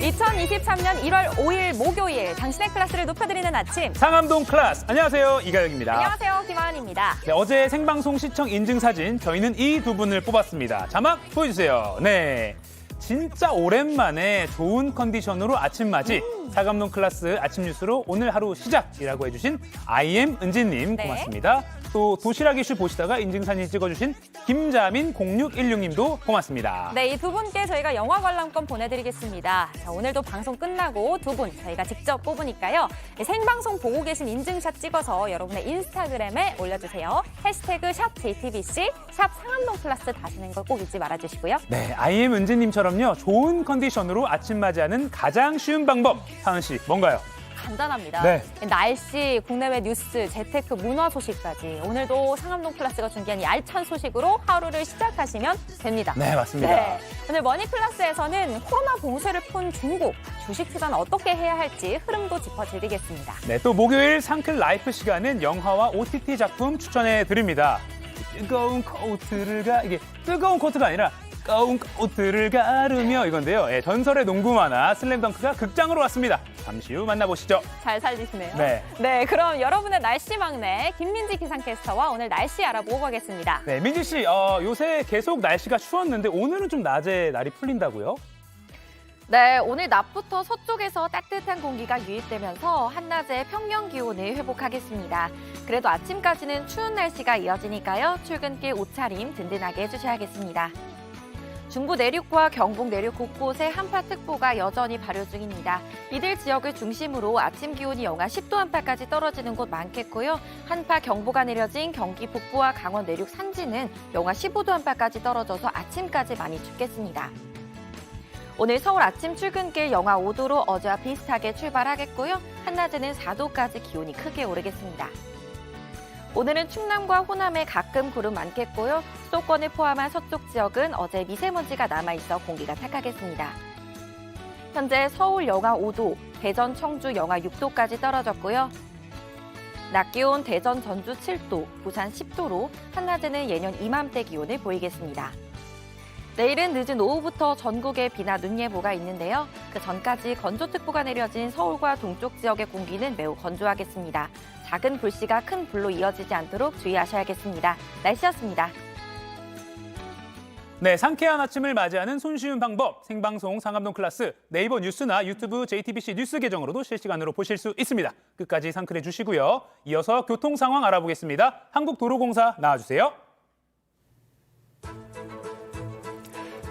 2023년 1월 5일 목요일 당신의 클래스를 높여드리는 아침. 상암동 클래스. 안녕하세요. 이가영입니다. 안녕하세요. 김하은입니다. 네, 어제 생방송 시청 인증 사진 저희는 이 두 분을 뽑았습니다. 자막 보여주세요. 네, 진짜 오랜만에 좋은 컨디션으로 아침 맞이. 상암동 클래스 아침 뉴스로 오늘 하루 시작이라고 해주신 IM 은지님 고맙습니다. 또 도시락 이슈 보시다가 인증사진 찍어주신 김자민 0616님도 고맙습니다. 네, 이 두 분께 저희가 영화 관람권 보내드리겠습니다. 자, 오늘도 방송 끝나고 두 분 저희가 직접 뽑으니까요. 생방송 보고 계신 인증샷 찍어서 여러분의 인스타그램에 올려주세요. 해시태그 샵 JTBC, 샵 상암동 클래스 다시는 걸 꼭 잊지 말아주시고요. 네, IM 은지님처럼요. 좋은 컨디션으로 아침 맞이하는 가장 쉬운 방법. 하은 씨, 뭔가요? 간단합니다. 네. 날씨, 국내외 뉴스, 재테크, 문화 소식까지 오늘도 상암동 클래스가 준비한 이 알찬 소식으로 하루를 시작하시면 됩니다. 네, 맞습니다. 네. 오늘 머니 클래스에서는 코로나 봉쇄를 푼 중국, 주식 투자는 어떻게 해야 할지 흐름도 짚어드리겠습니다. 네, 또 목요일 상클 라이프 시간은 영화와 OTT 작품 추천해 드립니다. 뜨거운 코트가 이게 뜨거운 코트가 아니라 뜨거운 코트를 가르며 이건데요. 예, 전설의 농구 만화 슬램덩크가 극장으로 왔습니다. 잠시 후 만나보시죠. 잘 살리시네요. 네. 네, 그럼 여러분의 날씨 막내 김민지 기상캐스터와 오늘 날씨 알아보고 가겠습니다. 네, 민지 씨, 요새 계속 날씨가 추웠는데 오늘은 좀 낮에 날이 풀린다고요? 네, 오늘 낮부터 서쪽에서 따뜻한 공기가 유입되면서 한낮에 평년 기온을 회복하겠습니다. 그래도 아침까지는 추운 날씨가 이어지니까요. 출근길 옷차림 든든하게 해주셔야겠습니다. 중부 내륙과 경북 내륙 곳곳에 한파특보가 여전히 발효 중입니다. 이들 지역을 중심으로 아침 기온이 영하 10도 안팎까지 떨어지는 곳 많겠고요. 한파 경보가 내려진 경기 북부와 강원 내륙 산지는 영하 15도 안팎까지 떨어져서 아침까지 많이 춥겠습니다. 오늘 서울 아침 출근길 영하 5도로 어제와 비슷하게 출발하겠고요. 한낮에는 4도까지 기온이 크게 오르겠습니다. 오늘은 충남과 호남에 가끔 구름 많겠고요. 수도권을 포함한 서쪽 지역은 어제 미세먼지가 남아있어 공기가 탁하겠습니다. 현재 서울 영하 5도, 대전, 청주 영하 6도까지 떨어졌고요. 낮 기온 대전, 전주 7도, 부산 10도로 한낮에는 예년 이맘때 기온을 보이겠습니다. 내일은 늦은 오후부터 전국에 비나 눈 예보가 있는데요. 그 전까지 건조특보가 내려진 서울과 동쪽 지역의 공기는 매우 건조하겠습니다. 작은 불씨가 큰 불로 이어지지 않도록 주의하셔야겠습니다. 날씨였습니다. 네, 상쾌한 아침을 맞이하는 손쉬운 방법, 생방송 상암동 클래스 네이버 뉴스나 유튜브 JTBC 뉴스 계정으로도 실시간으로 보실 수 있습니다. 끝까지 상클해 주시고요. 이어서 교통 상황 알아보겠습니다. 한국도로공사 나와주세요.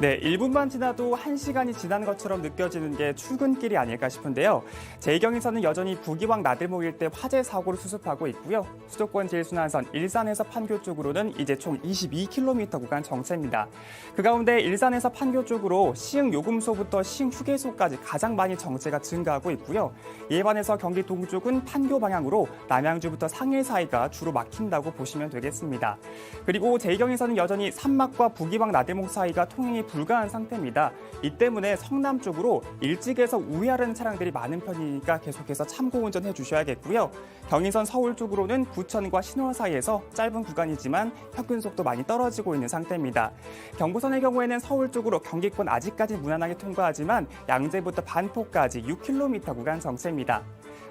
네, 1분만 지나도 1시간이 지난 것처럼 느껴지는 게 출근길이 아닐까 싶은데요. 제2경에서는 여전히 부기왕 나들목 일대 화재 사고를 수습하고 있고요. 수도권 제일순환선 일산에서 판교 쪽으로는 이제 총 22km 구간 정체입니다. 그 가운데 일산에서 판교 쪽으로 시흥 요금소부터 시흥 휴게소까지 가장 많이 정체가 증가하고 있고요. 이에 반해서 경기 동쪽은 판교 방향으로 남양주부터 상해 사이가 주로 막힌다고 보시면 되겠습니다. 그리고 제2경에서는 여전히 산막과 부기왕 나들목 사이가 통행이 불가한 상태입니다. 이 때문에 성남 쪽으로 일찍에서 우회하려는 차량들이 많은 편이니까 계속해서 참고 운전해 주셔야겠고요. 경인선 서울 쪽으로는 부천과 신월 사이에서 짧은 구간이지만 평균 속도 많이 떨어지고 있는 상태입니다. 경부선의 경우에는 서울 쪽으로 경기권 아직까지 무난하게 통과하지만 양재부터 반포까지 6km 구간 정체입니다.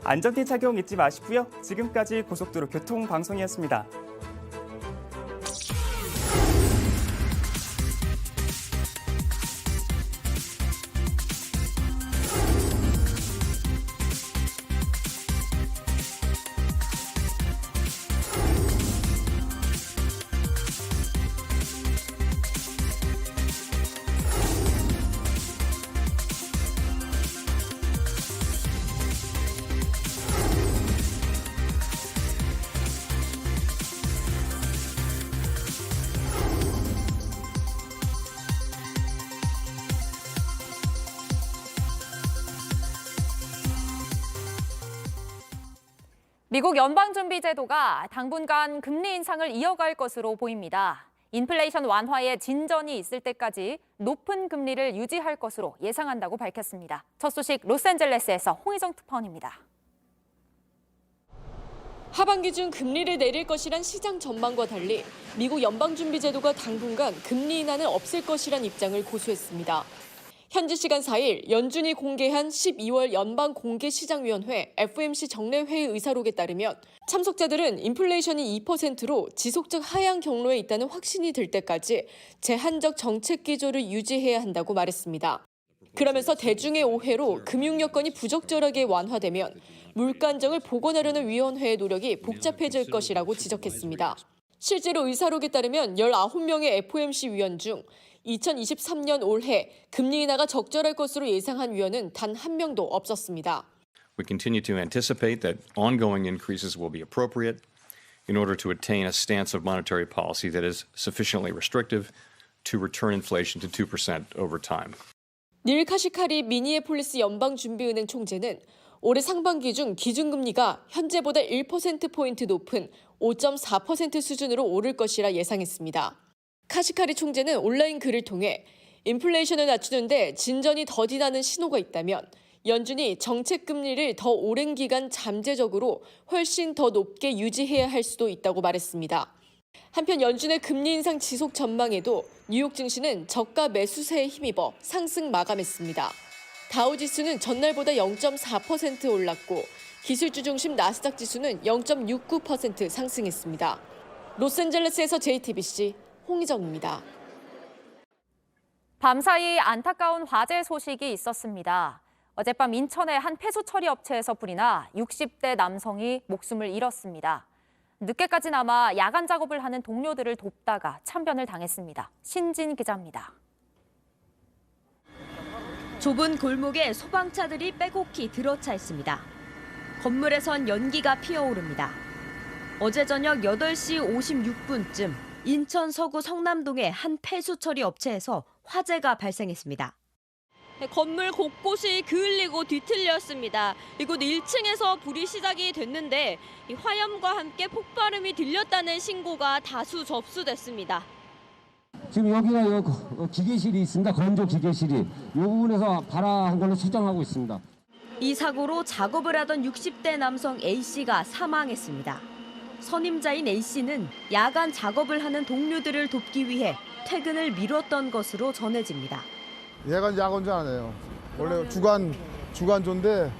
안전띠 착용 잊지 마시고요. 지금까지 고속도로 교통방송이었습니다. 미국 연방준비제도가 당분간 금리 인상을 이어갈 것으로 보입니다. 인플레이션 완화에 진전이 있을 때까지 높은 금리를 유지할 것으로 예상한다고 밝혔습니다. 첫 소식 로스앤젤레스에서 홍희정 특파원입니다. 하반기 중 금리를 내릴 것이란 시장 전망과 달리 미국 연방준비제도가 당분간 금리 인하는 없을 것이란 입장을 고수했습니다. 현지 시간 4일 연준이 공개한 12월 연방공개시장위원회 FOMC 정례회의 의사록에 따르면 참석자들은 인플레이션이 2%로 지속적 하향 경로에 있다는 확신이 들 때까지 제한적 정책 기조를 유지해야 한다고 말했습니다. 그러면서 대중의 오해로 금융 여건이 부적절하게 완화되면 물가 안정을 복원하려는 위원회의 노력이 복잡해질 것이라고 지적했습니다. 실제로 의사록에 따르면 19명의 FOMC 위원 중 2023년 올해 금리 인하가 적절할 것으로 예상한 위원은 단 한 명도 없었습니다. We continue to anticipate that ongoing increases will be appropriate in order to attain a stance of monetary policy that is sufficiently restrictive to return inflation to 2% over time. 닐 카시카리 미니애폴리스 연방준비은행 총재는 올해 상반기 중 기준금리가 현재보다 1%포인트 높은 5.4% 수준으로 오를 것이라 예상했습니다. 카시카리 총재는 온라인 글을 통해 인플레이션을 낮추는데 진전이 더디다는 신호가 있다면 연준이 정책 금리를 더 오랜 기간 잠재적으로 훨씬 더 높게 유지해야 할 수도 있다고 말했습니다. 한편 연준의 금리 인상 지속 전망에도 뉴욕 증시는 저가 매수세에 힘입어 상승 마감했습니다. 다우지수는 전날보다 0.4% 올랐고 기술주 중심 나스닥 지수는 0.69% 상승했습니다. 로스앤젤레스에서 JTBC 홍희정입니다. 밤사이 안타까운 화재 소식이 있었습니다. 어젯밤 인천의 한 폐수 처리 업체에서 불이 나 60대 남성이 목숨을 잃었습니다. 늦게까지 남아 야간 작업을 하는 동료들을 돕다가 참변을 당했습니다. 신진 기자입니다. 좁은 골목에 소방차들이 빼곡히 들어차 있습니다. 건물에선 연기가 피어오릅니다. 어제 저녁 8시 56분쯤 인천 서구 성남동의 한 폐수 처리 업체에서 화재가 발생했습니다. 건물 곳곳이 그을리고 뒤틀렸습니다. 이곳 1층에서 불이 시작이 됐는데 화염과 함께 폭발음이 들렸다는 신고가 다수 접수됐습니다. 지금 여기가 기계실이 있습니다. 건조 기계실이. 이 부분에서 발화한 걸로 추정하고 있습니다. 이 사고로 작업을 하던 60대 남성 A씨가 사망했습니다. 선임자인 A씨는 야간 작업을 하는 동료들을 돕기 위해 퇴근을 미뤘던 것으로 전해집니다. 야간 야근제 아니에요. 원래 주간조인데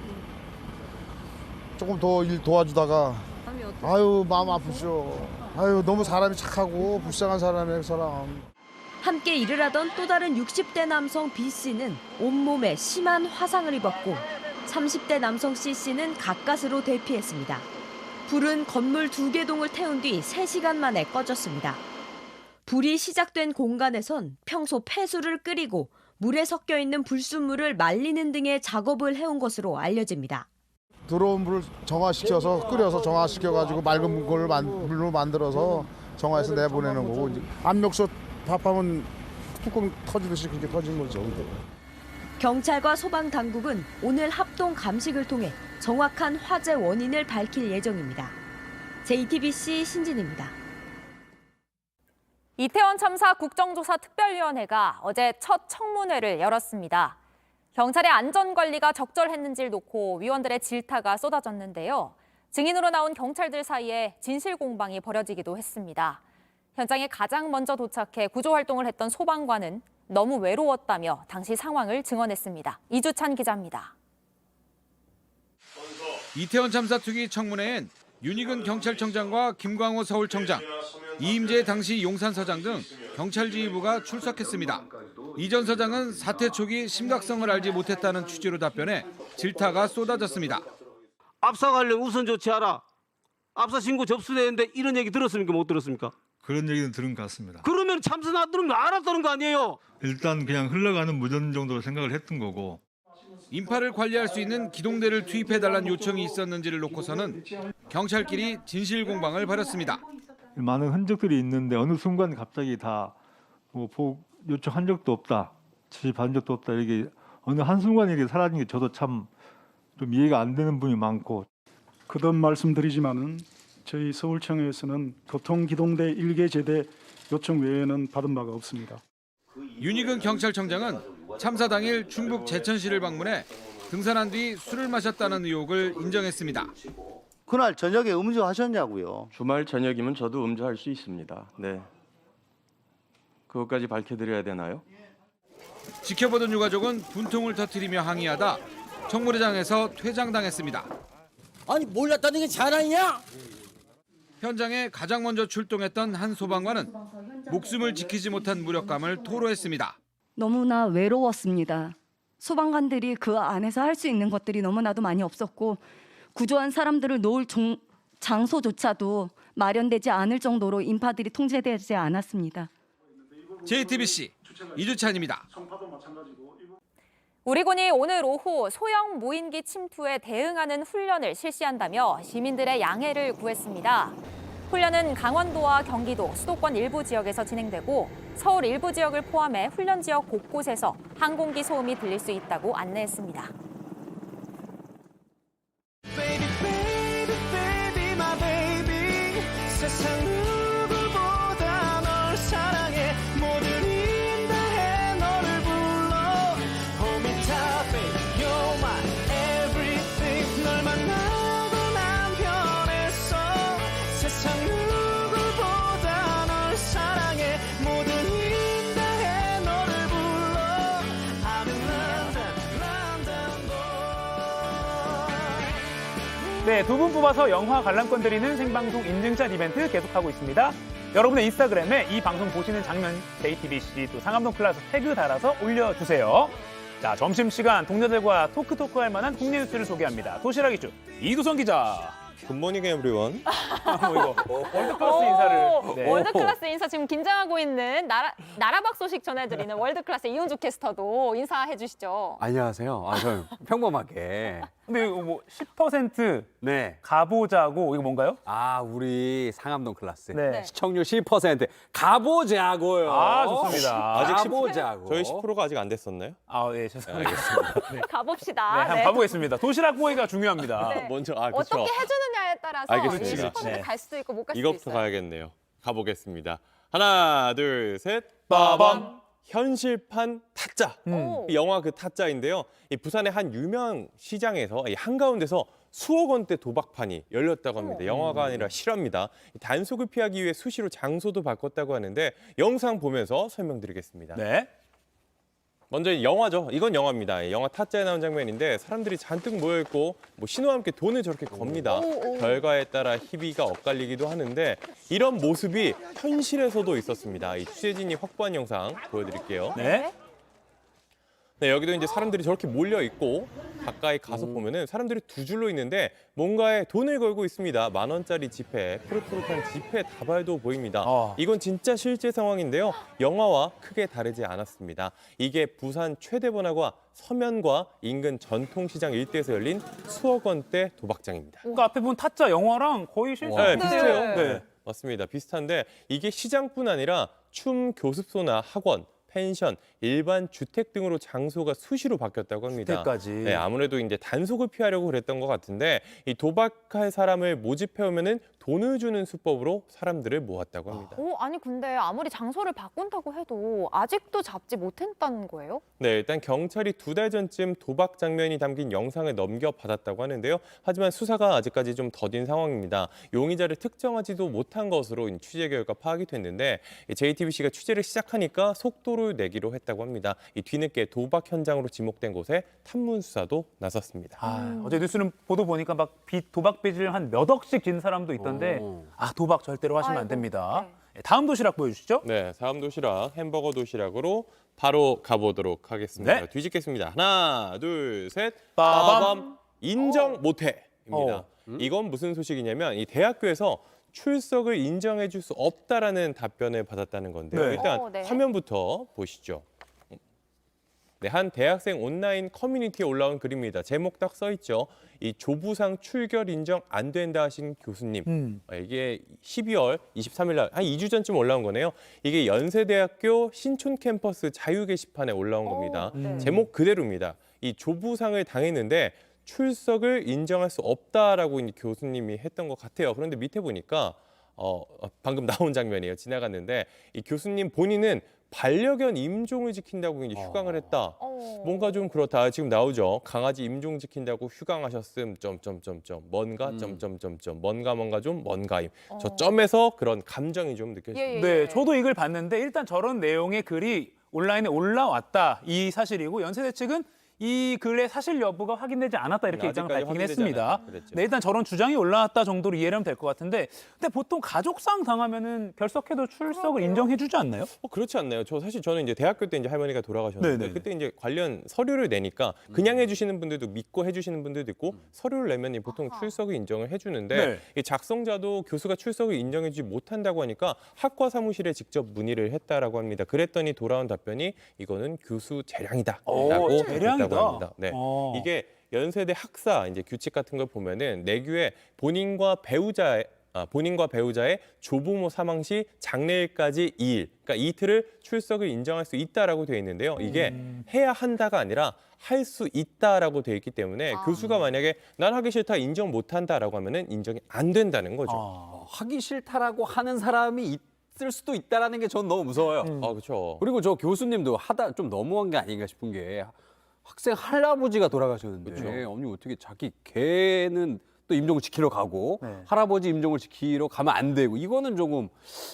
조금 더 일 도와주다가 아유 마음 아프죠. 아유 너무 사람이 착하고 불쌍한 사람이에요, 사람. 함께 일을 하던 또 다른 60대 남성 B씨는 온몸에 심한 화상을 입었고 30대 남성 C씨는 가까스로 대피했습니다. 불은 건물 2개 동을 태운 뒤 3시간 만에 꺼졌습니다. 불이 시작된 공간에선 평소 폐수를 끓이고 물에 섞여 있는 불순물을 말리는 등의 작업을 해온 것으로 알려집니다. 들어온 물을 정화시켜서 끓여서 정화시켜가지고 맑은 물로 만들어서 정화해서 내보내는 거고 압력솥 밥하면 뚜껑 터지듯이 그렇게 터진 거죠. 경찰과 소방당국은 오늘 합동 감식을 통해 정확한 화재 원인을 밝힐 예정입니다. JTBC 신진입니다. 이태원 참사 국정조사 특별위원회가 어제 첫 청문회를 열었습니다. 경찰의 안전관리가 적절했는지를 놓고 위원들의 질타가 쏟아졌는데요. 증인으로 나온 경찰들 사이에 진실 공방이 벌어지기도 했습니다. 현장에 가장 먼저 도착해 구조활동을 했던 소방관은 너무 외로웠다며 당시 상황을 증언했습니다. 이주찬 기자입니다. 이태원 참사 특위 청문회엔 윤희근 경찰청장과 김광호 서울청장, 이임재 당시 용산서장 등 경찰 지휘부가 출석했습니다. 이 전 서장은 사태 초기 심각성을 알지 못했다는 취지로 답변해 질타가 쏟아졌습니다. 압사 관련 우선 조치하라. 압사 신고 접수되는데 이런 얘기 들었습니까? 못 들었습니까? 그런 얘기는 들은 것 같습니다. 그러면 참사 났다는 거 알았다는 거 아니에요? 일단 그냥 흘러가는 무전 정도로 생각을 했던 거고. 인파를 관리할 수 있는 기동대를 투입해달라는 요청이 있었는지를 놓고서는 경찰끼리 진실 공방을 벌였습니다. 많은 흔적들이 있는데 어느 순간 갑자기 다 요청한 적도 없다, 지시받은 적도 없다, 이게 어느 한순간에 이게 사라진 게 저도 참 좀 이해가 안 되는 분이 많고. 거듭 말씀드리지만은 저희 서울청에서는 교통기동대 1개 제대 요청 외에는 받은 바가 없습니다. 윤희근 경찰청장은 참사 당일 충북 제천시를 방문해 등산한 뒤 술을 마셨다는 의혹을 인정했습니다. 그날 저녁에 음주하셨냐고요? 주말 저녁이면 저도 음주할 수 있습니다. 네. 그것까지 밝혀드려야 되나요? 지켜보던 유가족은 분통을 터뜨리며 항의하다 청문회장에서 퇴장당했습니다. 아니 몰랐다는 게 자랑이냐? 현장에 가장 먼저 출동했던 한 소방관은 목숨을 지키지 못한 무력감을 토로했습니다. 너무나 외로웠습니다. 소방관들이 그 안에서 할 수 있는 것들이 너무나도 많이 없었고 구조한 사람들을 놓을 장소조차도 마련되지 않을 정도로 인파들이 통제되지 않았습니다. JTBC 이주찬입니다. 우리군이 오늘 오후 소형 무인기 침투에 대응하는 훈련을 실시한다며 시민들의 양해를 구했습니다. 훈련은 강원도와 경기도, 수도권 일부 지역에서 진행되고 서울 일부 지역을 포함해 훈련 지역 곳곳에서 항공기 소음이 들릴 수 있다고 안내했습니다. 세상 누구보다 널 사랑해 모든 힘 다해 너를 불러 Hold me tight baby You're my everything 널 만나고 난 변했어 세상 누구보다 널 사랑해 모든 힘 다해 너를 불러 I'm in London, London boy 네, 두 분 뽑아서 영화 관람권 드리는 생방송 인증샷 이벤트 계속하고 있습니다. 여러분의 인스타그램에 이 방송 보시는 장면 JTBC 또 상암동 클라스 태그 달아서 올려주세요. 자, 점심시간 동료들과 토크할 만한 국내 뉴스를 소개합니다. 도시락 이슈 이두성 기자. 굿모닝 에브리원. 이거 월드클래스 인사를. 네. 월드클래스 인사 지금 긴장하고 있는 나라박 소식 전해드리는 월드클래스 이은주 캐스터도 인사해 주시죠. 안녕하세요. 저 평범하게. 근데 이거 뭐 10% 네. 가보자고 이거 뭔가요? 우리 상암동 클라스. 네. 시청률 10% 가보자고요. 좋습니다. 아직 가보자고. 저희 10%가 아직 안 됐었나요? 네, 죄송합니다. 알겠습니다. 네. 가봅시다. 네, 한번 가보겠습니다. 도시락 보기가 중요합니다. 네. 먼저 어떻게 해주느냐에 따라서 알겠습니다. 10% 갈 수도 있고 못 갈 수도 이것부터 있어요. 가야겠네요. 가보겠습니다. 하나, 둘, 셋. 빠밤. 현실판 타짜. 영화 그 타짜인데요. 이 부산의 한 유명 시장에서 이 한가운데서 수억 원대 도박판이 열렸다고 합니다. 영화가 아니라 실화입니다. 단속을 피하기 위해 수시로 장소도 바꿨다고 하는데 영상 보면서 설명드리겠습니다. 네. 먼저 영화죠. 이건 영화입니다. 영화 타짜에 나온 장면인데 사람들이 잔뜩 모여있고 신호와 함께 돈을 저렇게 겁니다. 결과에 따라 희비가 엇갈리기도 하는데 이런 모습이 현실에서도 있었습니다. 이 취재진이 확보한 영상 보여드릴게요. 네. 네, 여기도 이제 사람들이 저렇게 몰려 있고 가까이 가서 보면은 사람들이 두 줄로 있는데 뭔가에 돈을 걸고 있습니다. 10,000원짜리 지폐, 푸릇푸릇한 지폐 다발도 보입니다. 이건 진짜 실제 상황인데요. 영화와 크게 다르지 않았습니다. 이게 부산 최대 번화가 서면과 인근 전통시장 일대에서 열린 수억 원대 도박장입니다. 그러니까 앞에 본 타짜 영화랑 거의 실제. 네, 비슷해요. 네. 맞습니다. 비슷한데 이게 시장뿐 아니라 춤 교습소나 학원, 펜션, 일반 주택 등으로 장소가 수시로 바뀌었다고 합니다. 주택까지. 네, 아무래도 이제 단속을 피하려고 그랬던 것 같은데 이 도박할 사람을 모집해오면은 돈을 주는 수법으로 사람들을 모았다고 합니다. 아니 근데 아무리 장소를 바꾼다고 해도 아직도 잡지 못했다는 거예요? 네, 일단 경찰이 2달 전쯤 도박 장면이 담긴 영상을 넘겨받았다고 하는데요. 하지만 수사가 아직까지 좀 더딘 상황입니다. 용의자를 특정하지도 못한 것으로 취재 결과 파악이 됐는데 JTBC가 취재를 시작하니까 속도를 내기로 했다고 합니다. 이 뒤늦게 도박 현장으로 지목된 곳에 탐문 수사도 나섰습니다. 어제 뉴스는 보도 보니까 막 도박 빚을 한 몇 억씩 진 사람도 있던데 도박 절대로 하시면 안 됩니다. 네. 다음 도시락 보여주시죠. 네, 다음 도시락 햄버거 도시락으로 바로 가보도록 하겠습니다. 네. 뒤집겠습니다. 하나, 둘, 셋. 빠밤. 인정 못해입니다. 이건 무슨 소식이냐면 이 대학교에서 출석을 인정해 줄 수 없다라는 답변을 받았다는 건데요. 네. 일단 네. 화면부터 보시죠. 네, 한 대학생 온라인 커뮤니티에 올라온 글입니다. 제목 딱 써 있죠. 이 조부상 출결 인정 안 된다 하신 교수님. 이게 12월 23일 날 한 2주 전쯤 올라온 거네요. 이게 연세대학교 신촌 캠퍼스 자유 게시판에 올라온 겁니다. 제목 그대로입니다. 이 조부상을 당했는데 출석을 인정할 수 없다라고 교수님이 했던 것 같아요. 그런데 밑에 보니까 방금 나온 장면이에요. 지나갔는데 이 교수님 본인은 반려견 임종을 지킨다고 이제 휴강을 했다. 뭔가 좀 그렇다. 지금 나오죠. 강아지 임종 지킨다고 휴강하셨음. 뭔가 뭔가 좀 뭔가임. 저 점에서 그런 감정이 좀 느껴집니다. 네, 저도 이걸 봤는데 일단 저런 내용의 글이 온라인에 올라왔다 이 사실이고 연세대 측은 이 글의 사실 여부가 확인되지 않았다 이렇게 입장을 아직까지 밝히긴 확인되지 했습니다. 않았다, 그랬죠. 네, 일단 저런 주장이 올라왔다 정도로 이해하면 될 것 같은데 근데 보통 가족상 당하면은 결석해도 출석을 인정해주지 않나요? 그렇지 않나요? 저는 이제 대학교 때 이제 할머니가 돌아가셨는데 네네네. 그때 이제 관련 서류를 내니까 그냥 해주시는 분들도 믿고 해주시는 분들도 있고 서류를 내면 보통 출석을 인정을 해주는데 네. 이 작성자도 교수가 출석을 인정해주지 못한다고 하니까 학과 사무실에 직접 문의를 했다라고 합니다. 그랬더니 돌아온 답변이 이거는 교수 재량이다라고 재량이다. 했다고 합니다. 네. 이게 연세대 학사 이제 규칙 같은 걸 보면은 내규에 본인과 배우자의 조부모 사망 시 장례일까지 2일, 그러니까 이틀을 출석을 인정할 수 있다라고 되어 있는데요. 이게 해야 한다가 아니라 할 수 있다라고 되어 있기 때문에 교수가 만약에 난 하기 싫다 인정 못한다라고 하면은 인정이 안 된다는 거죠. 하기 싫다라고 하는 사람이 있을 수도 있다라는 게 전 너무 무서워요. 그렇죠. 그리고 저 교수님도 하다 좀 너무한 게 아닌가 싶은 게 학생 할아버지가 돌아가셨는데 그렇죠. 언니 어떻게 자기 개는 또 임종을 지키러 가고 할아버지 임종을 지키러 가면 안 되고 이거는 조금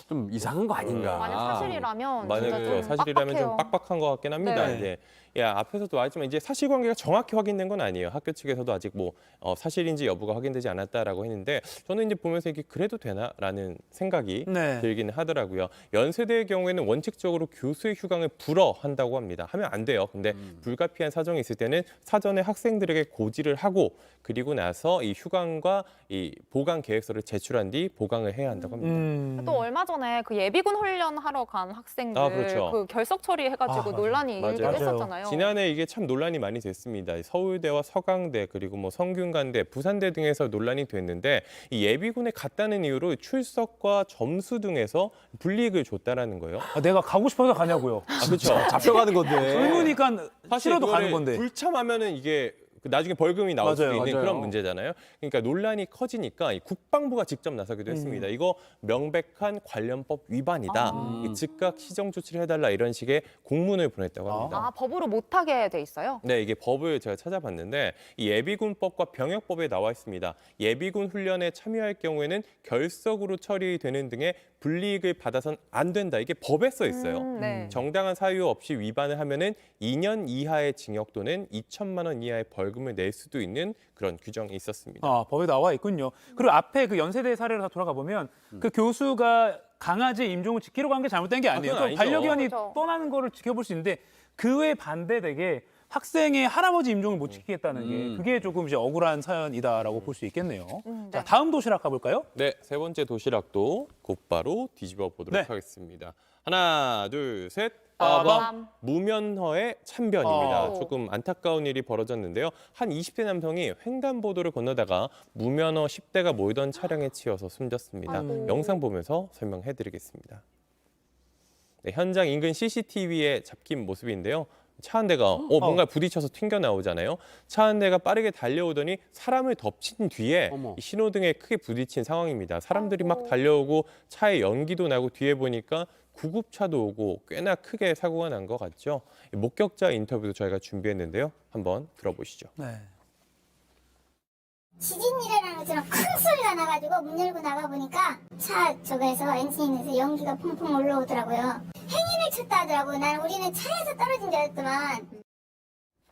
좀 이상한 거 아닌가. 만약 사실이라면 진짜 만약에 좀 사실이라면 빡빡해요. 좀 빡빡한 것 같긴 합니다. 네. 이제 앞에서도 말했지만 이제 사실관계가 정확히 확인된 건 아니에요. 학교 측에서도 아직 뭐 사실인지 여부가 확인되지 않았다라고 했는데 저는 이제 보면서 이게 그래도 되나라는 생각이 들기는 하더라고요. 연세대의 경우에는 원칙적으로 교수의 휴강을 불허한다고 합니다. 하면 안 돼요. 근데 불가피한 사정이 있을 때는 사전에 학생들에게 고지를 하고 그리고 나서 이 휴강과 이 보강 계획서를 제출한 뒤 보강을 해야 한다고 합니다. 또 얼마 전에 그 예비군 훈련하러 간 학생들 그렇죠. 그 결석 처리해가지고 논란이 일기도 했었잖아요. 지난해 이게 참 논란이 많이 됐습니다. 서울대와 서강대 그리고 뭐 성균관대, 부산대 등에서 논란이 됐는데 이 예비군에 갔다는 이유로 출석과 점수 등에서 불이익을 줬다라는 거예요. 내가 가고 싶어서 가냐고요. 그렇죠. 잡혀가는 건데. 젊으니까 싫어도 가는 그거를 건데. 불참하면은 이게 나중에 벌금이 나올 수도 있는 맞아요. 그런 문제잖아요. 그러니까 논란이 커지니까 국방부가 직접 나서기도 했습니다. 이거 명백한 관련법 위반이다. 즉각 시정 조치를 해달라 이런 식의 공문을 보냈다고 합니다. 법으로 못하게 돼 있어요? 네, 이게 법을 제가 찾아봤는데 이 예비군법과 병역법에 나와 있습니다. 예비군 훈련에 참여할 경우에는 결석으로 처리되는 등의 불이익을 받아선 안 된다. 이게 법에 써 있어요. 정당한 사유 없이 위반을 하면은 2년 이하의 징역 또는 2천만 원 이하의 벌금을 낼 수도 있는 그런 규정이 있었습니다. 법에 나와 있군요. 그리고 앞에 그 연세대 사례를 다 돌아가 보면 그 교수가 강아지 임종을 지키러 간 게 잘못된 게 아니에요. 그건 또 아니죠. 반려견이 그렇죠. 떠나는 거를 지켜볼 수 있는데 그에 반대되게 학생의 할아버지 임종을 못 지키겠다는 게 그게 조금 이제 억울한 사연이다라고 볼 수 있겠네요. 자, 다음 도시락 가볼까요? 네, 세 번째 도시락도 곧바로 뒤집어 보도록 하겠습니다. 하나, 둘, 셋. 빠밤. 무면허의 참변입니다. 조금 안타까운 일이 벌어졌는데요. 한 20대 남성이 횡단보도를 건너다가 무면허 10대가 몰던 차량에 치여서 숨졌습니다. 영상 보면서 설명해드리겠습니다. 네, 현장 인근 CCTV에 잡힌 모습인데요. 차 한 대가 뭔가 부딪혀서 튕겨 나오잖아요. 차 한 대가 빠르게 달려오더니 사람을 덮친 뒤에 이 신호등에 크게 부딪힌 상황입니다. 사람들이 막 달려오고 차에 연기도 나고 뒤에 보니까 구급차도 오고 꽤나 크게 사고가 난 것 같죠. 목격자 인터뷰도 저희가 준비했는데요. 한번 들어보시죠. 지진이 일어나는 것처럼 큰 소리가 나가지고 문 열고 나가보니까 차 쪽에서 엔진에서 연기가 펑펑 올라오더라고요. 행인을 쳤다 하더라고요. 우리는 차에서 떨어진 줄 알았더만.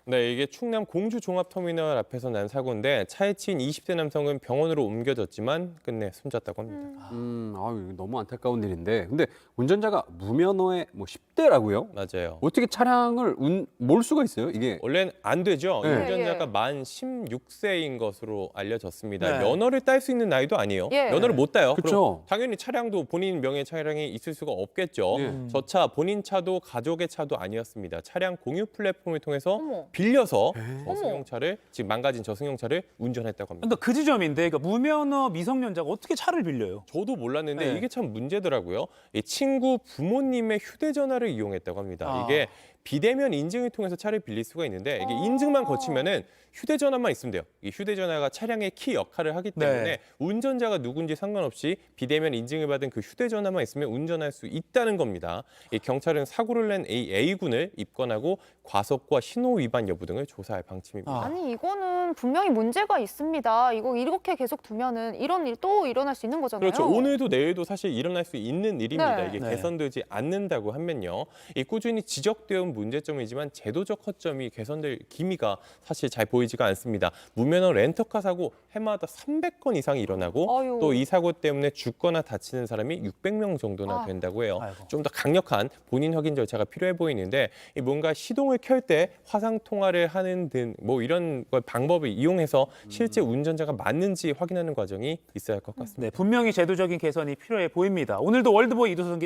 네, 이게 충남 공주 종합터미널 앞에서 난 사고인데 차에 치인 20대 남성은 병원으로 옮겨졌지만 끝내 숨졌다고 합니다. 아유, 너무 안타까운 일인데. 근데 운전자가 무면허의 10대라고요? 맞아요. 어떻게 차량을 몰 수가 있어요? 이게 원래는 안 되죠. 네. 운전자가 만 16세인 것으로 알려졌습니다. 네. 면허를 딸 수 있는 나이도 아니에요. 예. 면허를 못 따요. 그쵸. 그럼 당연히 차량도 본인 명의 차량이 있을 수가 없겠죠. 저 차 본인 차도 가족의 차도 아니었습니다. 차량 공유 플랫폼을 통해서 빌려서 저승용차를 지금 망가진 저승용차를 운전했다고 합니다. 그러니까 그 지점인데 그러니까 무면허 미성년자가 어떻게 차를 빌려요? 저도 몰랐는데 네. 이게 참 문제더라고요. 이 친구 부모님의 휴대전화를 이용했다고 합니다. 이게 비대면 인증을 통해서 차를 빌릴 수가 있는데 이게 인증만 거치면은 휴대전화만 있으면 돼요. 이 휴대전화가 차량의 키 역할을 하기 때문에 운전자가 누군지 상관없이 비대면 인증을 받은 그 휴대전화만 있으면 운전할 수 있다는 겁니다. 이 경찰은 사고를 낸 A군을 입건하고 과속과 신호 위반 위반 여부 등을 조사할 방침입니다. 아니 이거는 분명히 문제가 있습니다. 이거 이렇게 계속 두면은 이런 일 또 일어날 수 있는 거잖아요. 그렇죠. 오늘도 내일도 사실 일어날 수 있는 일입니다. 네. 이게 네. 개선되지 않는다고 하면요. 이 꾸준히 지적되어 온 문제점이지만 제도적 허점이 개선될 기미가 사실 잘 보이지가 않습니다. 무면허 렌터카 사고 해마다 300건 이상이 일어나고 또 이 사고 때문에 죽거나 다치는 사람이 600명 정도나 된다고 해요. 좀 더 강력한 본인 확인 절차가 필요해 보이는데 뭔가 시동을 켤 때 화상 통화를 하는 등 뭐 이런 방법을 이용해서 실제 운전자가 맞는지 확인하는 과정이 있어야 할 것 같습니다. 네, 분명히 제도적인 개선이 필요해 보입니다. 오늘도 월드보이 이도선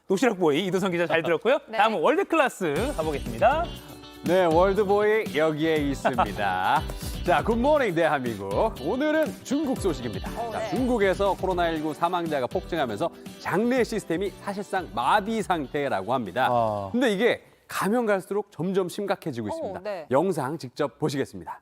도시락보이 이도선 기자 잘 들었고요. 네. 다음은 월드클래스 가보겠습니다. 네, 월드보이 여기에 있습니다. 자, 굿모닝 대한민국. 오늘은 중국 소식입니다. 자, 중국에서 코로나19 사망자가 폭증하면서 장례 시스템이 사실상 마비 상태라고 합니다. 근데 이게 가면 갈수록 점점 심각해지고 있습니다. 네. 영상 직접 보시겠습니다.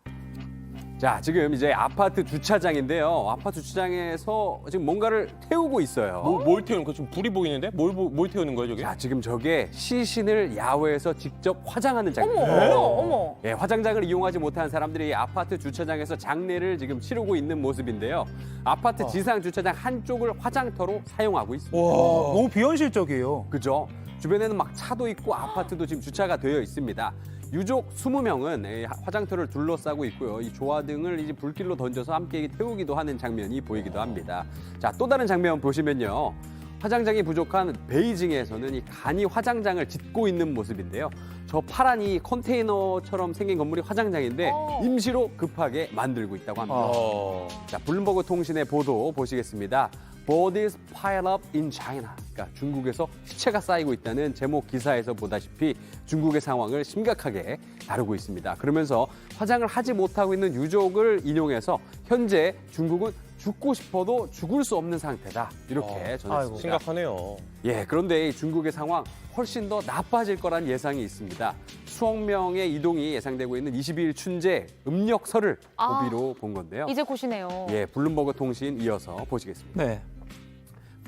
자, 지금 이제 아파트 주차장인데요. 아파트 주차장에서 지금 뭔가를 태우고 있어요. 뭘 태우는 거? 좀 불이 보이는데? 뭘 태우는 거예요, 저게? 자, 지금 저게 시신을 야외에서 직접 화장하는 장면. 어머. 예, 화장장을 이용하지 못한 사람들이 아파트 주차장에서 장례를 지금 치르고 있는 모습인데요. 아파트 지상 주차장 한쪽을 화장터로 사용하고 있습니다. 와, 너무 비현실적이에요. 그죠? 주변에는 막 차도 있고 아파트도 지금 주차가 되어 있습니다. 유족 20명은 화장터를 둘러싸고 있고요. 이 조화등을 이제 불길로 던져서 함께 태우기도 하는 장면이 보이기도 합니다. 자, 또 다른 장면 보시면요. 화장장이 부족한 베이징에서는 이 간이 화장장을 짓고 있는 모습인데요. 저 파란 이 컨테이너처럼 생긴 건물이 화장장인데 임시로 급하게 만들고 있다고 합니다. 자, 블룸버그 통신의 보도 보시겠습니다. Bodies pile up in China. 그러니까 중국에서 시체가 쌓이고 있다는 제목 기사에서 보다시피 중국의 상황을 심각하게 다루고 있습니다. 그러면서 화장을 하지 못하고 있는 유족을 인용해서 현재 중국은 죽고 싶어도 죽을 수 없는 상태다. 이렇게 전했습니다. 심각하네요. 예, 그런데 이 중국의 상황 훨씬 더 나빠질 거란 예상이 있습니다. 수억 명의 이동이 예상되고 있는 22일 춘제 음력설을 고비로 본 건데요. 이제 곧이네요. 예, 블룸버그 통신 이어서 보시겠습니다. 네.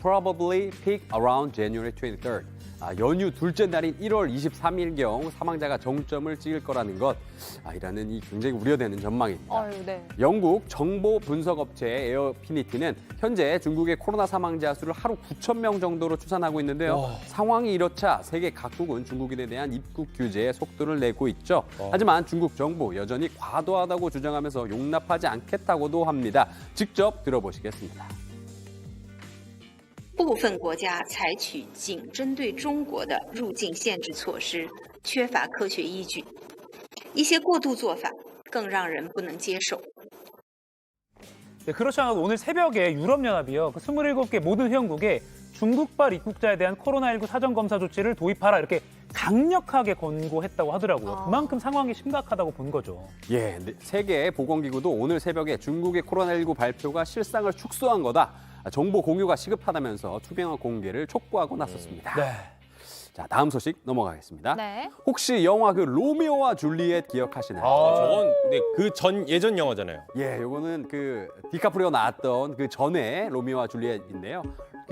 Probably peak around January 23rd. 연휴 둘째 날인 1월 23일경 사망자가 정점을 찍을 거라는 것. 이라는 이 굉장히 우려되는 전망입니다. 네. 영국 정보 분석업체 에어피니티는 현재 중국의 코로나 사망자 수를 하루 9,000명 정도로 추산하고 있는데요. 상황이 이렇자 세계 각국은 중국인에 대한 입국 규제에 속도를 내고 있죠. 하지만 중국 정부 여전히 과도하다고 주장하면서 용납하지 않겠다고도 합니다. 직접 들어보시겠습니다. 部分国家采取仅针对中国的入境限制措施，缺乏科学依据，一些过度做法更让人不能接受。 네, 그렇지 않아도 오늘 새벽에 유럽연합이요. 그 27개 모든 회원국에 중국발 입국자에 대한 코로나19 사전검사 조치를 도입하라 이렇게 강력하게 권고했다고 하더라고요. 그만큼 상황이 심각하다고 본 거죠. 예, 세계 보건기구도 오늘 새벽에 중국의 코로나19 발표가 실상을 축소한 거다. 정보 공유가 시급하다면서 투명한 공개를 촉구하고 나섰습니다. 네. 자, 다음 소식 넘어가겠습니다. 네. 혹시 영화 그 로미오와 줄리엣 기억하시나요? 저건 그 예전 영화잖아요. 예, 요거는 그 디카프리오 나왔던 그 전에 로미오와 줄리엣인데요.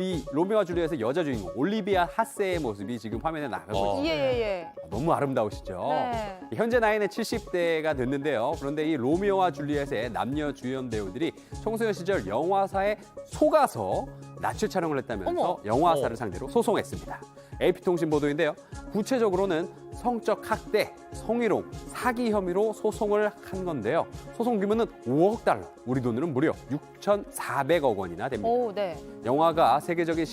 이 로미오와 줄리엣의 여자 주인공 올리비아 하세의 모습이 지금 화면에 나가고 있습니다. 예. 너무 아름다우시죠? 네. 현재 나이는 70대가 됐는데요. 그런데 이 로미오와 줄리엣의 남녀 주연 배우들이 청소년 시절 영화사에 속아서 납치 촬영을 했다면서 영화사를 상대로 소송했습니다. AP통신 보도인데요. 구체적으로는 성적 학대, 성희롱, 사기 혐의로 소송을 한 건데요. 소송 규모는 5억 달러, 우리 돈으로는 무려 6,400억 원이나 됩니다. 네. 영화가 세계적인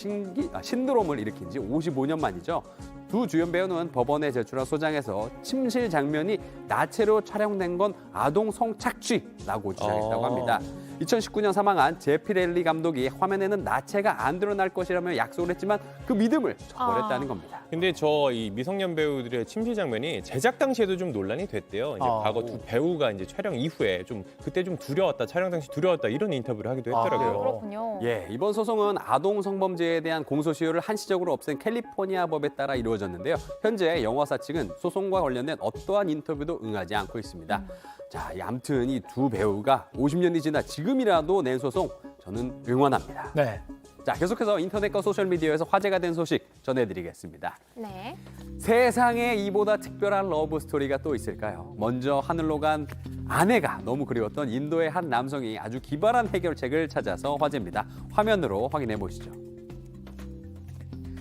신드롬을 일으킨 지 55년 만이죠. 두 주연 배우는 법원에 제출한 소장에서 침실 장면이 나체로 촬영된 건 아동 성착취라고 주장했다고 합니다. 2019년 사망한 제피렐리 감독이 화면에는 나체가 안 드러날 것이라며 약속을 했지만 그 믿음을 저버렸다는 겁니다. 근데 이 미성년 배우들의 침실 장면이 제작 당시에도 좀 논란이 됐대요. 이제 과거 두 배우가 이제 촬영 이후에 그때 좀 두려웠다, 촬영 당시 두려웠다 이런 인터뷰를 하기도 했더라고요. 그렇군요. 예, 이번 소송은 아동 성범죄에 대한 공소시효를 한시적으로 없앤 캘리포니아 법에 따라 이루어졌는데요. 현재 영화사 측은 소송과 관련된 어떠한 인터뷰도 응하지 않고 있습니다. 자, 아무튼 이 두 배우가 50년이 지나 지금이라도 낸 소송 저는 응원합니다. 네. 자, 계속해서 인터넷과 소셜미디어에서 화제가 된 소식 전해드리겠습니다. 네. 세상에 이보다 특별한 러브 스토리가 또 있을까요? 먼저 하늘로 간 아내가 너무 그리웠던 인도의 한 남성이 아주 기발한 해결책을 찾아서 화제입니다. 화면으로 확인해 보시죠.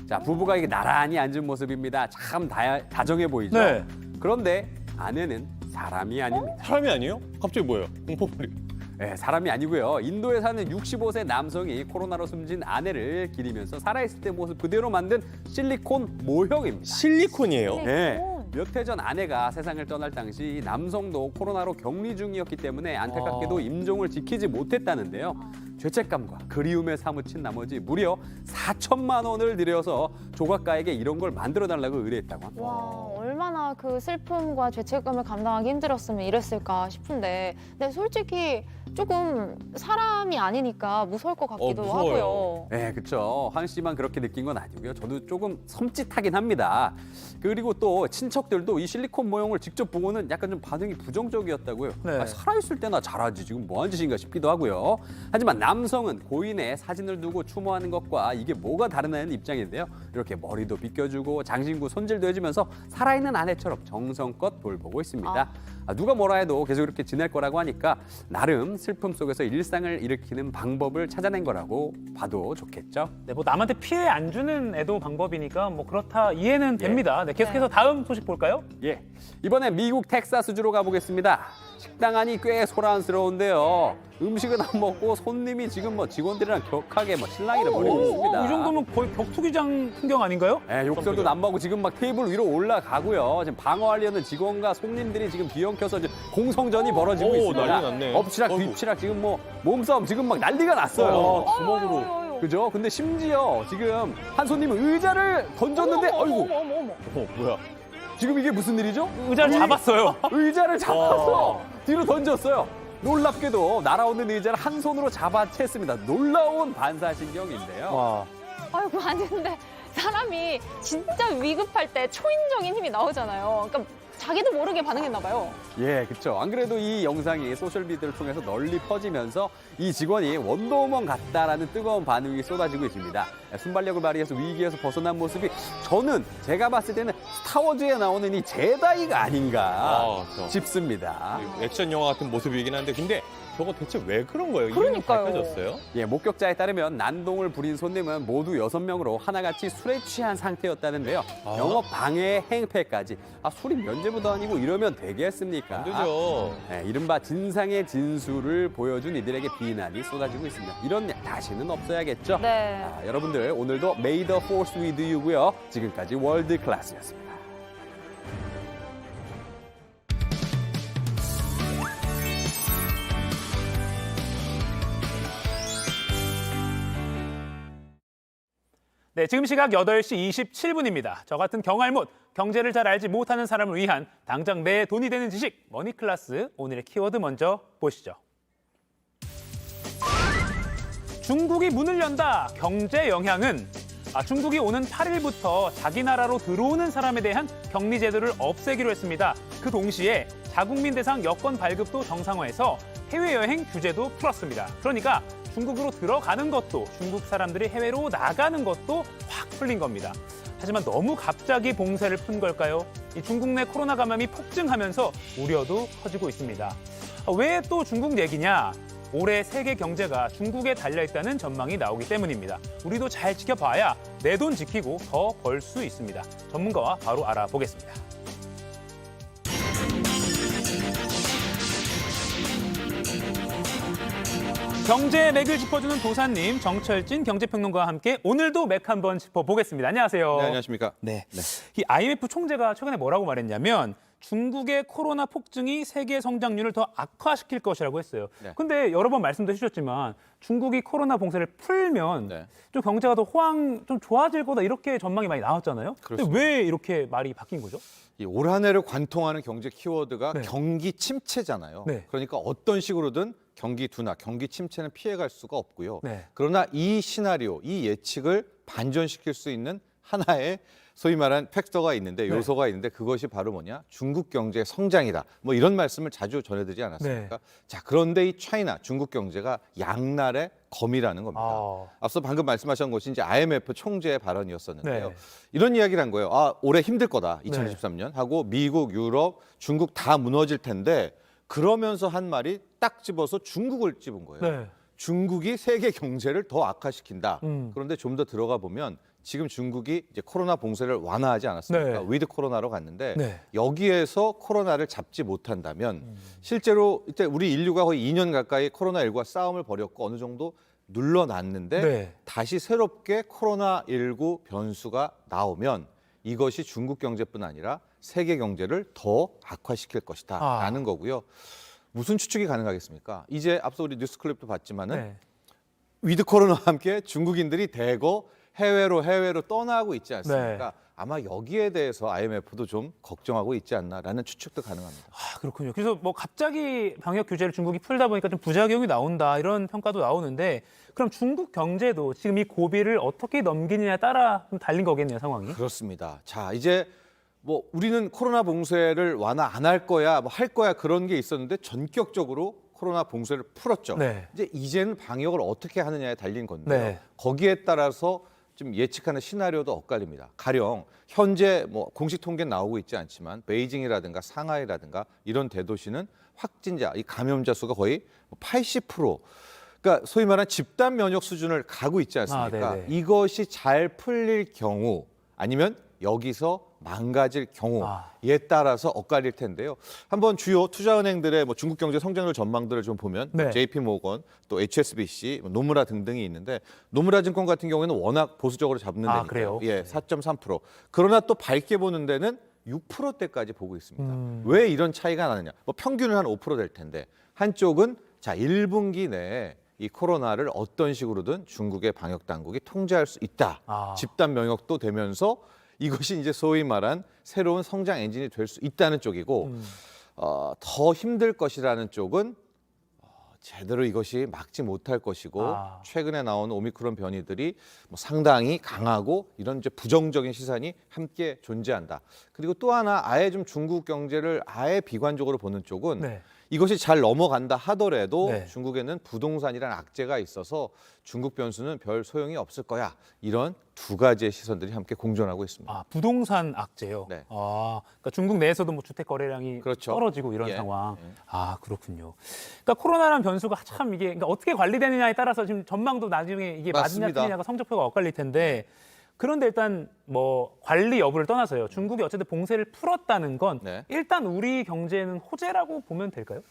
자, 부부가 이게 나란히 앉은 모습입니다. 참 다정해 보이죠? 네. 그런데 아내는 사람이 아닙니다. 사람이 아니에요? 갑자기 뭐예요? 공포물이. 네, 사람이 아니고요. 인도에 사는 65세 남성이 코로나로 숨진 아내를 기리면서 살아있을 때 모습 그대로 만든 실리콘 모형입니다. 실리콘이에요? 네. 몇 해 전 아내가 세상을 떠날 당시 남성도 코로나로 격리 중이었기 때문에 안타깝게도 임종을 지키지 못했다는데요. 죄책감과 그리움에 사무친 나머지 무려 4천만 원을 들여서 조각가에게 이런 걸 만들어달라고 의뢰했다고 합니다. 와, 얼마나 그 슬픔과 죄책감을 감당하기 힘들었으면 이랬을까 싶은데, 근데 솔직히 조금 사람이 아니니까 무서울 것 같기도 무서워요. 하고요. 네, 그렇죠. 황 씨만 그렇게 느낀 건 아니고요. 저도 조금 섬찟하긴 합니다. 그리고 또 친척들도 이 실리콘 모형을 직접 보고는 약간 좀 반응이 부정적이었다고요. 네. 살아있을 때나 잘하지 지금 뭐하는 짓인가 싶기도 하고요. 하지만 남성은 고인의 사진을 두고 추모하는 것과 이게 뭐가 다르냐는 입장인데요. 이렇게 머리도 빗겨주고 장신구 손질도 해주면서 살아있는 아내처럼 정성껏 돌보고 있습니다. 누가 뭐라 해도 계속 이렇게 지낼 거라고 하니까 나름 슬픔 속에서 일상을 일으키는 방법을 찾아낸 거라고 봐도 좋겠죠. 네, 뭐 남한테 피해 안 주는 애도 방법이니까 뭐 그렇다 이해는 됩니다. 네, 계속해서 다음 소식 볼까요? 예, 이번엔 미국 텍사스주로 가보겠습니다. 식당 안이 꽤 소란스러운데요. 음식은 안 먹고 손님이 지금 뭐 직원들이랑 격하게 뭐 실랑이를 벌이고 있습니다. 이 정도면 거의 격투기장 풍경 아닌가요? 네, 욕설도 남하고 지금 막 테이블 위로 올라가고요. 지금 방어하려는 직원과 손님들이 지금 뒤엉켜서 지금 공성전이 벌어지고 있습니다. 난리 났네. 엎치락 뒤치락 지금 뭐 몸싸움 지금 막 난리가 났어요. 주먹으로. 그죠? 근데 심지어 지금 한 손님은 의자를 던졌는데 아이고 뭐야? 지금 이게 무슨 일이죠? 의자를 잡았어요. 의자를 잡아서 뒤로 던졌어요. 놀랍게도 날아오는 의자를 한 손으로 잡아챘습니다. 놀라운 반사신경인데요. 와. 아이고, 아니 근데 사람이 진짜 위급할 때 초인적인 힘이 나오잖아요. 그러니까 자기도 모르게 반응했나 봐요. 예, 그렇죠. 안 그래도 이 영상이 소셜미디어를 통해서 널리 퍼지면서 이 직원이 원더우먼 같다라는 뜨거운 반응이 쏟아지고 있습니다. 순발력을 발휘해서 위기에서 벗어난 모습이 저는 제가 봤을 때는 스타워즈에 나오는 이 제다이가 아닌가 싶습니다. 액션 영화 같은 모습이긴 한데 근데 저거 대체 왜 그런 거예요? 이유는 그러니까요. 밝혀졌어요? 예, 목격자에 따르면 난동을 부린 손님은 모두 6명으로 하나같이 술에 취한 상태였다는데요. 영업 방해 행패까지. 술이 면제부도 아니고 이러면 되겠습니까? 안 되죠. 예, 이른바 진상의 진술을 보여준 이들에게 비난이 쏟아지고 있습니다. 이런 일 다시는 없어야겠죠? 네. 여러분들 오늘도 May the Force with you고요. 지금까지 월드 클래스였습니다. 네, 지금 시각 8시 27분입니다. 저 같은 경알못, 경제를 잘 알지 못하는 사람을 위한 당장 내 돈이 되는 지식, 머니클래스. 오늘의 키워드 먼저 보시죠. 중국이 문을 연다. 경제 영향은? 중국이 오는 8일부터 자기 나라로 들어오는 사람에 대한 격리 제도를 없애기로 했습니다. 그 동시에 자국민 대상 여권 발급도 정상화해서 해외여행 규제도 풀었습니다. 그러니까 중국으로 들어가는 것도 중국 사람들이 해외로 나가는 것도 확 풀린 겁니다. 하지만 너무 갑자기 봉쇄를 푼 걸까요? 이 중국 내 코로나 감염이 폭증하면서 우려도 커지고 있습니다. 왜 또 중국 얘기냐? 올해 세계 경제가 중국에 달려있다는 전망이 나오기 때문입니다. 우리도 잘 지켜봐야 내 돈 지키고 더 벌 수 있습니다. 전문가와 바로 알아보겠습니다. 경제의 맥을 짚어주는 도사님, 정철진 경제평론가와 함께 오늘도 맥 한번 짚어보겠습니다. 안녕하세요. 네, 안녕하십니까. 네. 이 IMF 총재가 최근에 뭐라고 말했냐면 중국의 코로나 폭증이 세계 성장률을 더 악화시킬 것이라고 했어요. 근데 여러 번 말씀도 해주셨지만 중국이 코로나 봉쇄를 풀면 좀 경제가 더 좀 좋아질 거다 이렇게 전망이 많이 나왔잖아요. 근데 왜 이렇게 말이 바뀐 거죠? 올 한 해를 관통하는 경제 키워드가 경기 침체잖아요. 그러니까 어떤 식으로든 경기 둔화, 경기 침체는 피해갈 수가 없고요. 그러나 이 시나리오, 이 예측을 반전시킬 수 있는 하나의 소위 말한 팩터가 있는데 요소가 있는데 그것이 바로 뭐냐? 중국 경제의 성장이다. 뭐 이런 말씀을 자주 전해드리지 않았습니까? 자, 그런데 이 차이나 중국 경제가 양날의 검이라는 겁니다. 앞서 방금 말씀하신 것이 이제 IMF 총재의 발언이었었는데요. 이런 이야기를 한 거예요. 아, 올해 힘들 거다. 2023년 하고 미국, 유럽, 중국 다 무너질 텐데 그러면서 한 말이 딱 집어서 중국을 집은 거예요. 중국이 세계 경제를 더 악화시킨다. 그런데 좀 더 들어가 보면 지금 중국이 이제 코로나 봉쇄를 완화하지 않았습니까? 위드 코로나로 갔는데 여기에서 코로나를 잡지 못한다면 실제로 이때 우리 인류가 거의 2년 가까이 코로나19와 싸움을 벌였고 어느 정도 눌러놨는데 다시 새롭게 코로나19 변수가 나오면 이것이 중국 경제뿐 아니라 세계 경제를 더 악화시킬 것이다 라는 거고요. 무슨 추측이 가능하겠습니까? 이제 앞서 우리 뉴스 클립도 봤지만은 위드 코로나와 함께 중국인들이 대거 해외로 떠나고 있지 않습니까? 아마 여기에 대해서 IMF도 좀 걱정하고 있지 않나라는 추측도 가능합니다. 아, 그렇군요. 그래서 뭐 갑자기 방역 규제를 중국이 풀다 보니까 좀 부작용이 나온다 이런 평가도 나오는데 그럼 중국 경제도 지금 이 고비를 어떻게 넘기느냐에 따라 좀 달린 거겠네요, 상황이. 그렇습니다. 자, 이제 뭐 우리는 코로나 봉쇄를 완화 안 할 거야, 뭐 할 거야 그런 게 있었는데 전격적으로 코로나 봉쇄를 풀었죠. 이제는 방역을 어떻게 하느냐에 달린 건데요. 거기에 따라서 좀 예측하는 시나리오도 엇갈립니다. 가령 현재 뭐 공식 통계는 나오고 있지 않지만 베이징이라든가 상하이라든가 이런 대도시는 확진자, 이 감염자 수가 거의 80%. 그러니까 소위 말하는 집단 면역 수준을 가고 있지 않습니까? 이것이 잘 풀릴 경우 아니면 여기서 망가질 경우에 따라서 엇갈릴 텐데요. 한번 주요 투자은행들의 뭐 중국 경제 성장률 전망들을 좀 보면 JP모건, 또 HSBC, 노무라 등등이 있는데 노무라 증권 같은 경우에는 워낙 보수적으로 잡는 데니까요. 4.3%. 그러나 또 밝게 보는 데는 6%대까지 보고 있습니다. 왜 이런 차이가 나느냐? 뭐 평균은 한 5% 될 텐데 한쪽은 자 1분기 내에 이 코로나를 어떤 식으로든 중국의 방역 당국이 통제할 수 있다. 집단 면역도 되면서 이것이 이제 소위 말한 새로운 성장 엔진이 될 수 있다는 쪽이고 더 힘들 것이라는 쪽은 제대로 이것이 막지 못할 것이고 최근에 나온 오미크론 변이들이 뭐 상당히 강하고 이런 이제 부정적인 시선이 함께 존재한다. 그리고 또 하나 아예 좀 중국 경제를 아예 비관적으로 보는 쪽은 이것이 잘 넘어간다 하더라도 중국에는 부동산이라는 악재가 있어서 중국 변수는 별 소용이 없을 거야. 이런 두 가지의 시선들이 함께 공존하고 있습니다. 아, 부동산 악재요? 그러니까 중국 내에서도 뭐 주택 거래량이 떨어지고 이런 상황. 아, 그렇군요. 그러니까 코로나라는 변수가 참 이게 그러니까 어떻게 관리되느냐에 따라서 지금 전망도 나중에 이게 맞느냐 틀리냐가 성적표가 엇갈릴 텐데 그런데 일단 뭐 관리 여부를 떠나서요. 중국이 어쨌든 봉쇄를 풀었다는 건 일단 우리 경제는 호재라고 보면 될까요?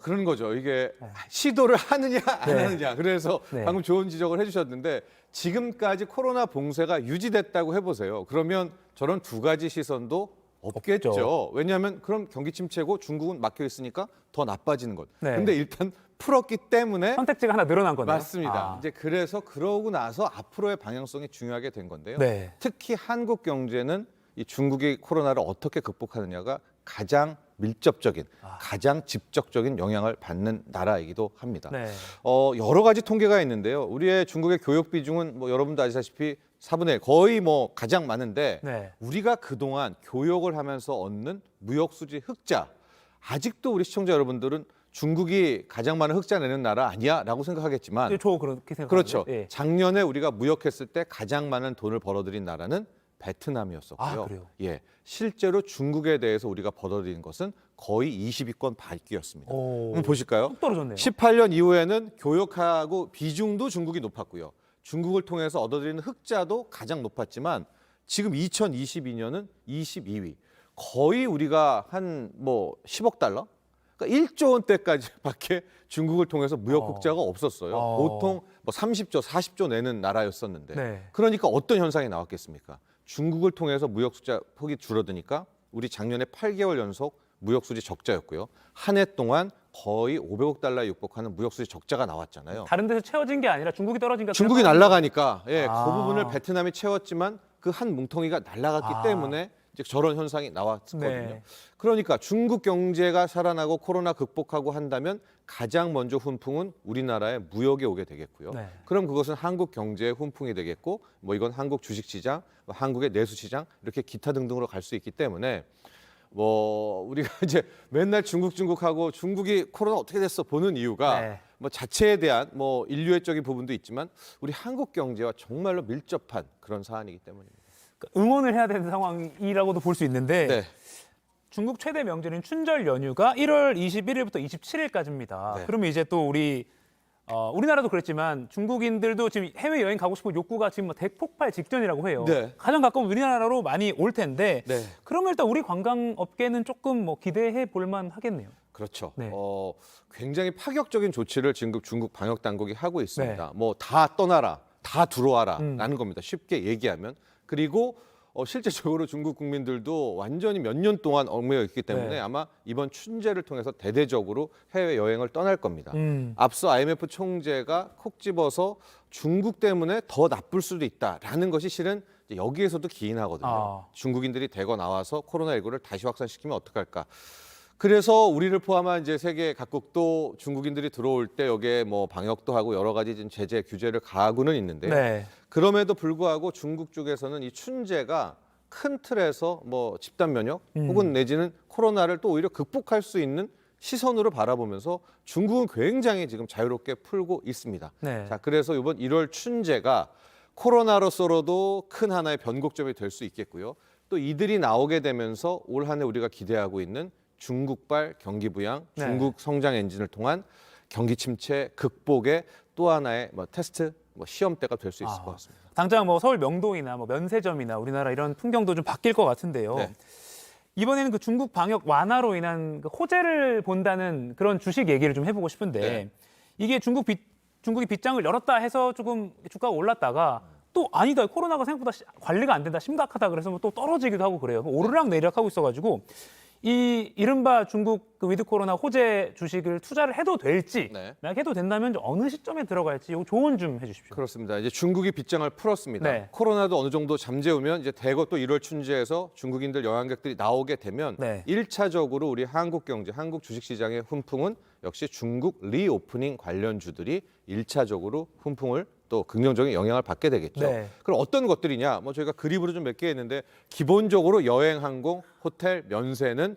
그런 거죠. 이게 시도를 하느냐 안 하느냐. 그래서 방금 좋은 지적을 해주셨는데 지금까지 코로나 봉쇄가 유지됐다고 해보세요. 그러면 저런 두 가지 시선도 없겠죠. 왜냐하면 그럼 경기 침체고 중국은 막혀 있으니까 더 나빠지는 것. 근데 일단 풀었기 때문에 선택지가 하나 늘어난 거네요. 맞습니다. 이제 그래서 그러고 나서 앞으로의 방향성이 중요하게 된 건데요. 특히 한국 경제는 이 중국이 코로나를 어떻게 극복하느냐가 가장 밀접적인, 가장 직접적인 영향을 받는 나라이기도 합니다. 여러 가지 통계가 있는데요. 우리의 중국의 교육 비중은 뭐 여러분도 아시다시피 4분의 1, 거의 뭐 가장 많은데 우리가 그동안 교육을 하면서 얻는 무역수지 흑자, 아직도 우리 시청자 여러분들은 중국이 가장 많은 흑자 내는 나라 아니야? 라고 생각하겠지만 저 그렇게 생각합니다. 그렇죠. 작년에 우리가 무역했을 때 가장 많은 돈을 벌어들인 나라는 베트남이었었고요. 실제로 중국에 대해서 우리가 벌어들인 것은 거의 20위권 밟기였습니다. 한번 보실까요? 뚝 떨어졌네요. 18년 이후에는 교역하고 비중도 중국이 높았고요. 중국을 통해서 얻어들이는 흑자도 가장 높았지만 지금 2022년은 22위. 거의 우리가 한 뭐 10억 달러? 그러니까 1조 원대까지밖에 중국을 통해서 무역 흑자가 없었어요. 보통 뭐 30조, 40조 내는 나라였었는데 그러니까 어떤 현상이 나왔겠습니까? 중국을 통해서 무역 흑자 폭이 줄어드니까 우리 작년에 8개월 연속 무역 수지 적자였고요. 한 해 동안 거의 500억 달러에 육박하는 무역 수지 적자가 나왔잖아요. 다른 데서 채워진 게 아니라 중국이 떨어진 게 중국이 날아가니까 그 부분을 베트남이 채웠지만 그 한 뭉텅이가 날아갔기 때문에 이제 저런 현상이 나왔거든요. 네. 그러니까 중국 경제가 살아나고 코로나 극복하고 한다면 가장 먼저 훈풍은 우리나라의 무역에 오게 되겠고요. 네. 그럼 그것은 한국 경제의 훈풍이 되겠고 뭐 이건 한국 주식시장, 한국의 내수시장 이렇게 기타 등등으로 갈 수 있기 때문에 뭐 우리가 이제 맨날 중국하고 중국이 코로나 어떻게 됐어 보는 이유가 네. 뭐 자체에 대한 뭐 인류애적인 부분도 있지만 우리 한국 경제와 정말로 밀접한 그런 사안이기 때문입니다. 응원을 해야 되는 상황이라고도 볼 수 있는데 네. 중국 최대 명절인 춘절 연휴가 1월 21일부터 27일까지입니다. 네. 그러면 이제 또 우리나라도 그랬지만 중국인들도 지금 해외 여행 가고 싶은 욕구가 지금 뭐 대폭발 직전이라고 해요. 네. 가장 가까운 우리나라로 많이 올 텐데 네. 그러면 일단 우리 관광업계는 조금 뭐 기대해 볼 만 하겠네요. 그렇죠. 네. 굉장히 파격적인 조치를 지금 중국 방역 당국이 하고 있습니다. 네. 뭐 다 떠나라, 다 들어와라라는 겁니다. 쉽게 얘기하면. 그리고 실제적으로 중국 국민들도 완전히 몇 년 동안 얽매여 있기 때문에 네. 아마 이번 춘제를 통해서 대대적으로 해외 여행을 떠날 겁니다. 앞서 IMF 총재가 콕 집어서 중국 때문에 더 나쁠 수도 있다라는 것이 실은 여기에서도 기인하거든요. 중국인들이 대거 나와서 코로나19를 다시 확산시키면 어떡할까? 그래서 우리를 포함한 이제 세계 각국도 중국인들이 들어올 때 여기에 뭐 방역도 하고 여러 가지 지금 제재 규제를 가하고는 있는데요. 네. 그럼에도 불구하고 중국 쪽에서는 이 춘제가 큰 틀에서 뭐 집단 면역 혹은 내지는 코로나를 또 오히려 극복할 수 있는 시선으로 바라보면서 중국은 굉장히 지금 자유롭게 풀고 있습니다. 네. 자, 그래서 이번 1월 춘제가 코로나로서로도 큰 하나의 변곡점이 될 수 있겠고요. 또 이들이 나오게 되면서 올 한 해 우리가 기대하고 있는 중국발 경기 부양, 네. 중국 성장 엔진을 통한 경기 침체 극복의 또 하나의 뭐 테스트, 뭐 시험대가 될 수 있을 것 같습니다. 당장 뭐 서울 명동이나 뭐 면세점이나 우리나라 이런 풍경도 좀 바뀔 것 같은데요. 네. 이번에는 그 중국 방역 완화로 인한 그 호재를 본다는 그런 주식 얘기를 좀 해보고 싶은데 네. 이게 중국이 빗장을 열었다 해서 조금 주가가 올랐다가 또 아니다 코로나가 생각보다 관리가 안 된다 심각하다 그래서 뭐 또 떨어지기도 하고 그래요. 오르락 내리락 하고 있어가지고 이 이른바 중국 그 위드 코로나 호재 주식을 투자를 해도 될지 만약 해도 된다면 어느 시점에 들어갈지 이거 조언 좀 해주십시오. 그렇습니다. 이제 중국이 빗장을 풀었습니다. 네. 코로나도 어느 정도 잠재우면 이제 대거 또 1월 춘제에서 중국인들 여행객들이 나오게 되면 네. 1차적으로 우리 한국 경제, 한국 주식시장의 훈풍은 역시 중국 리오프닝 관련주들이 1차적으로 훈풍을 또 긍정적인 영향을 받게 되겠죠. 네. 그럼 어떤 것들이냐? 뭐 저희가 그림으로 좀 몇 개 했는데 기본적으로 여행, 항공, 호텔, 면세는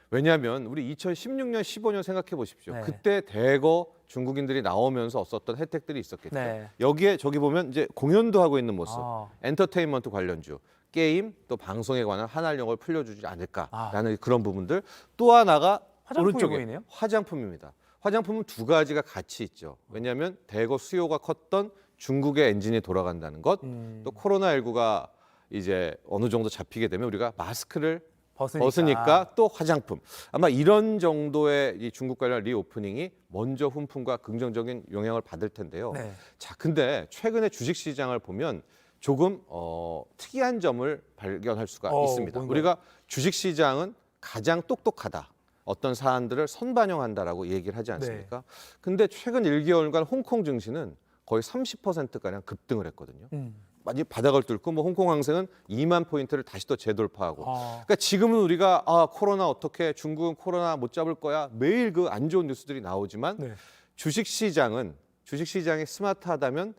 왜냐하면 우리 2016년, 15년 생각해 보십시오. 네. 그때 대거 중국인들이 나오면서 얻었던 혜택들이 있었겠죠. 네. 여기에 저기 보면 이제 공연도 하고 있는 모습, 엔터테인먼트 관련주, 게임 또 방송에 관한 한알령을 풀려주지 않을까라는 그런 부분들. 또 하나가 화장품이 오른쪽에 보이네요? 화장품입니다. 화장품은 두 가지가 같이 있죠. 왜냐하면 대거 수요가 컸던 중국의 엔진이 돌아간다는 것, 또 코로나19가 이제 어느 정도 잡히게 되면 우리가 마스크를 벗으니까 또 화장품. 아마 이런 정도의 이 중국 관련 리오프닝이 먼저 훈풍과 긍정적인 영향을 받을 텐데요. 네. 자, 근데 최근에 주식시장을 보면 조금 특이한 점을 발견할 수가 있습니다. 뭔가요? 우리가 주식시장은 가장 똑똑하다. 어떤 사안들을 선반영한다라고 얘기를 하지 않습니까? 근데 최근 1개월간 홍콩 증시는 거의 30%가량 급등을 했거든요. 많이 바닥을 뚫고 뭐 홍콩 항생은 2만 포인트를 다시 또 재돌파하고. 그러니까 지금은 우리가 코로나 어떻게 중국은 코로나 못 잡을 거야. 매일 그 안 좋은 뉴스들이 나오지만 주식시장이 스마트하다면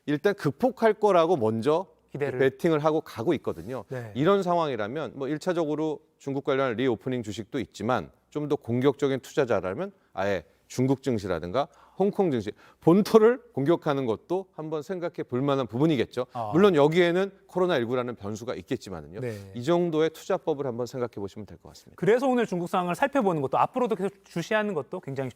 일단 극복할 거라고 먼저 베팅을 하고 가고 있거든요. 네. 이런 상황이라면 뭐 1차적으로 중국 관련 리오프닝 주식도 있지만 좀 더 공격적인 투자자라면 아예 중국 증시라든가 홍콩 증시 본토를 공격하는 것도 한번 생각해 볼 만한 부분이겠죠. 물론 여기에는 코로나19라는 변수가 있겠지만은요. 네. 이 정도의 투자법을 한번 생각해 보시면 될 것 같습니다. 그래서 오늘 중국 상황을 살펴보는 것도 앞으로도 계속 주시하는 것도 굉장히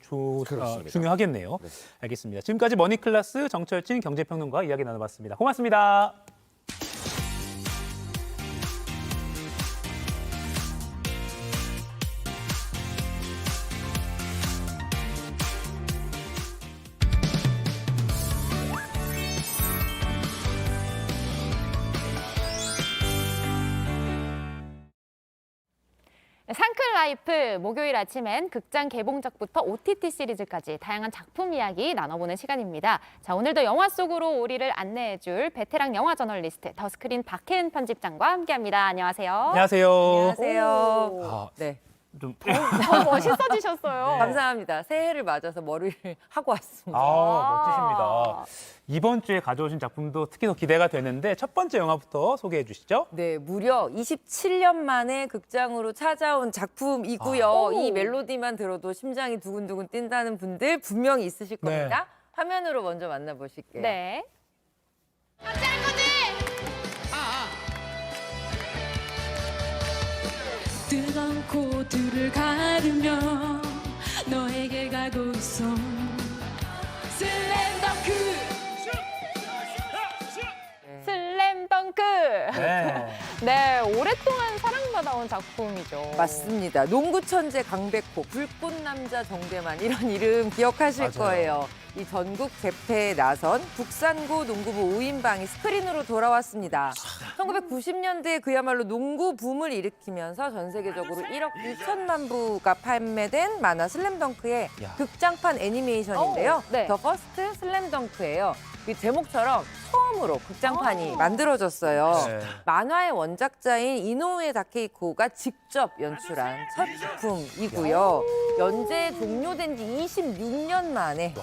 중요하겠네요. 네. 알겠습니다. 지금까지 머니클래스 정철진 경제평론가와 이야기 나눠봤습니다. 고맙습니다. 샹클라이프 목요일 아침엔 극장 개봉작부터 OTT 시리즈까지 다양한 작품 이야기 나눠보는 시간입니다. 자, 오늘도 영화 속으로 우리를 안내해줄 베테랑 영화 저널리스트 더스크린 박혜은 편집장과 함께합니다. 안녕하세요. 안녕하세요. 안녕하세요. 네. 좀 더 멋있어지셨어요. 감사합니다. 새해를 맞아서 머리를 하고 왔습니다. 멋지십니다. 이번 주에 가져오신 작품도 특히 더 기대가 되는데 첫 번째 영화부터 소개해 주시죠. 네, 무려 27년 만에 극장으로 찾아온 작품이고요. 이 멜로디만 들어도 심장이 두근두근 뛴다는 분들 분명히 있으실 겁니다. 화면으로 먼저 만나보실게요. 네. 뜨거운 코드를 가르며 너에게 가고 있어 슬램덩크 슬램덩크. 네, 오랫동안 사랑받아온 작품이죠. 맞습니다. 농구 천재 강백호, 불꽃 남자 정대만 이런 이름 기억하실 거예요. 이 전국 재패에 나선 북산고 농구부 5인방이 스크린으로 돌아왔습니다. 1990년대에 그야말로 농구 붐을 일으키면서 전 세계적으로 1억 2천만 부가 판매된 만화 슬램덩크의 극장판 애니메이션인데요. 더 퍼스트 슬램덩크예요. 이 제목처럼 처음으로 극장판이 만들어졌어요. 만화의 원작자인 이노우에 다케이코가 직접 연출한 첫 작품이고요. 연재 종료된 지 26년 만에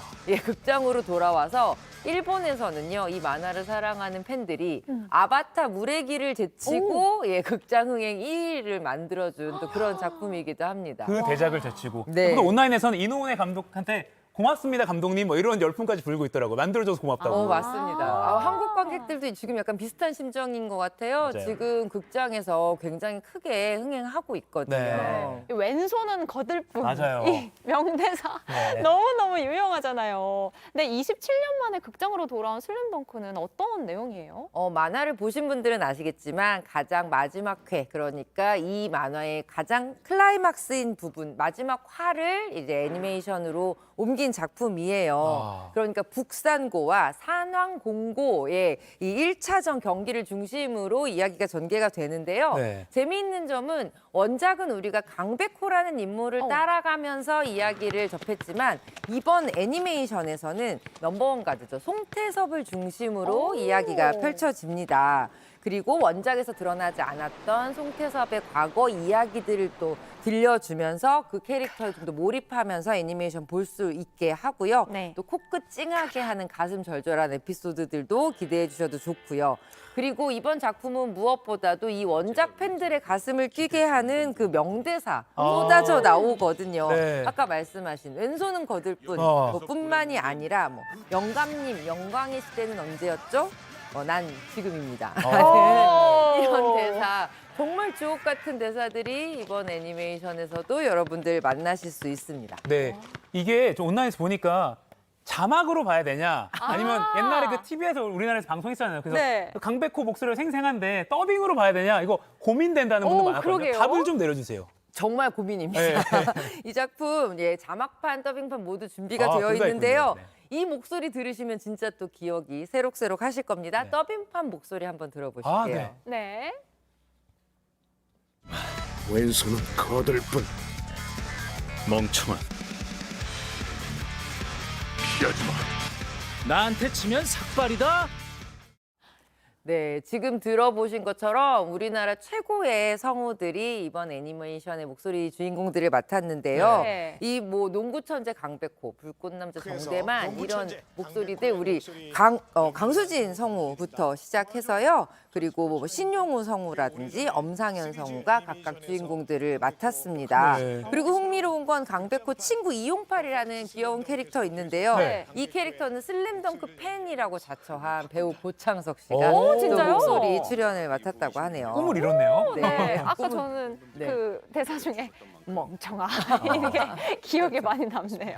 극장으로 돌아와서 일본에서는요, 이 만화를 사랑하는 팬들이 아바타 물의 길을 제치고 극장 흥행 1위를 만들어준 또 그런 작품이기도 합니다. 그 대작을 제치고. 네. 또 온라인에서는 이노우에 감독한테 고맙습니다 감독님 뭐 이런 열풍까지 불고 있더라고요. 만들어줘서 고맙다고. 맞습니다. 한국 관객들도 지금 약간 비슷한 심정인 것 같아요. 맞아요. 지금 극장에서 굉장히 크게 흥행하고 있거든요. 네. 왼손은 거들 뿐. 맞아요. 이 명대사 너무너무 유명하잖아요. 근데 27년 만에 극장으로 돌아온 슬램덩크는 어떤 내용이에요? 만화를 보신 분들은 아시겠지만 가장 마지막 회, 그러니까 이 만화의 가장 클라이막스인 부분, 마지막 화를 이제 애니메이션으로 옮긴 작품이에요. 그러니까 북산고와 산왕공고의 이 1차전 경기를 중심으로 이야기가 전개가 되는데요. 재미있는 점은 원작은 우리가 강백호라는 인물을 따라가면서 이야기를 접했지만 이번 애니메이션에서는 넘버원 가드죠. 송태섭을 중심으로 이야기가 펼쳐집니다. 그리고 원작에서 드러나지 않았던 송태섭의 과거 이야기들을 또 들려주면서 그 캐릭터에 좀 더 몰입하면서 애니메이션 볼 수 있게 하고요. 또 코끝 찡하게 하는 가슴 절절한 에피소드들도 기대해 주셔도 좋고요. 그리고 이번 작품은 무엇보다도 이 원작 팬들의 가슴을 뛰게 하는 그 명대사 쏟아져 나오거든요. 아까 말씀하신 왼손은 거들 뿐 뿐만이 아니라 뭐 영감님 영광의 시대는 언제였죠? 난 지금입니다. 이런 대사, 정말 주옥 같은 대사들이 이번 애니메이션에서도 여러분들 만나실 수 있습니다. 네, 이게 좀 온라인에서 보니까 자막으로 봐야 되냐 아니면 옛날에 그 TV에서 우리나라에서 방송했잖아요. 그래서 강백호 목소리가 생생한데 더빙으로 봐야 되냐 이거 고민된다는 분도 많았거든요. 그러게요. 답을 좀 내려주세요. 정말 고민입니다. 이 작품 자막판, 더빙판 모두 준비가 되어 둘다 있는데요. 있군요. 이 목소리 들으시면 진짜 또 기억이 새록새록 하실 겁니다. 더빙판 목소리 한번 들어보실게요. 네. 왼손은 거들 뿐 멍청한 피하지 마. 나한테 치면 삭발이다. 네, 지금 들어보신 것처럼 우리나라 최고의 성우들이 이번 애니메이션의 목소리 주인공들을 맡았는데요. 이 뭐 농구 천재 강백호, 불꽃 남자 정대만 이런 목소리들 우리 강수진 성우부터 시작해서요. 그리고 뭐 신용우 성우라든지 엄상현 성우가 각각 주인공들을 맡았습니다. 그리고 흥미로운 건 강백호 친구 이용팔이라는 귀여운 캐릭터 있는데요. 이 캐릭터는 슬램덩크 팬이라고 자처한 배우 고창석 씨가 진짜요? 목소리 출연을 맡았다고 하네요. 꿈을 이뤘네요. 아까 저는 그 대사 중에 멍청아 이게 기억에 많이 남네요.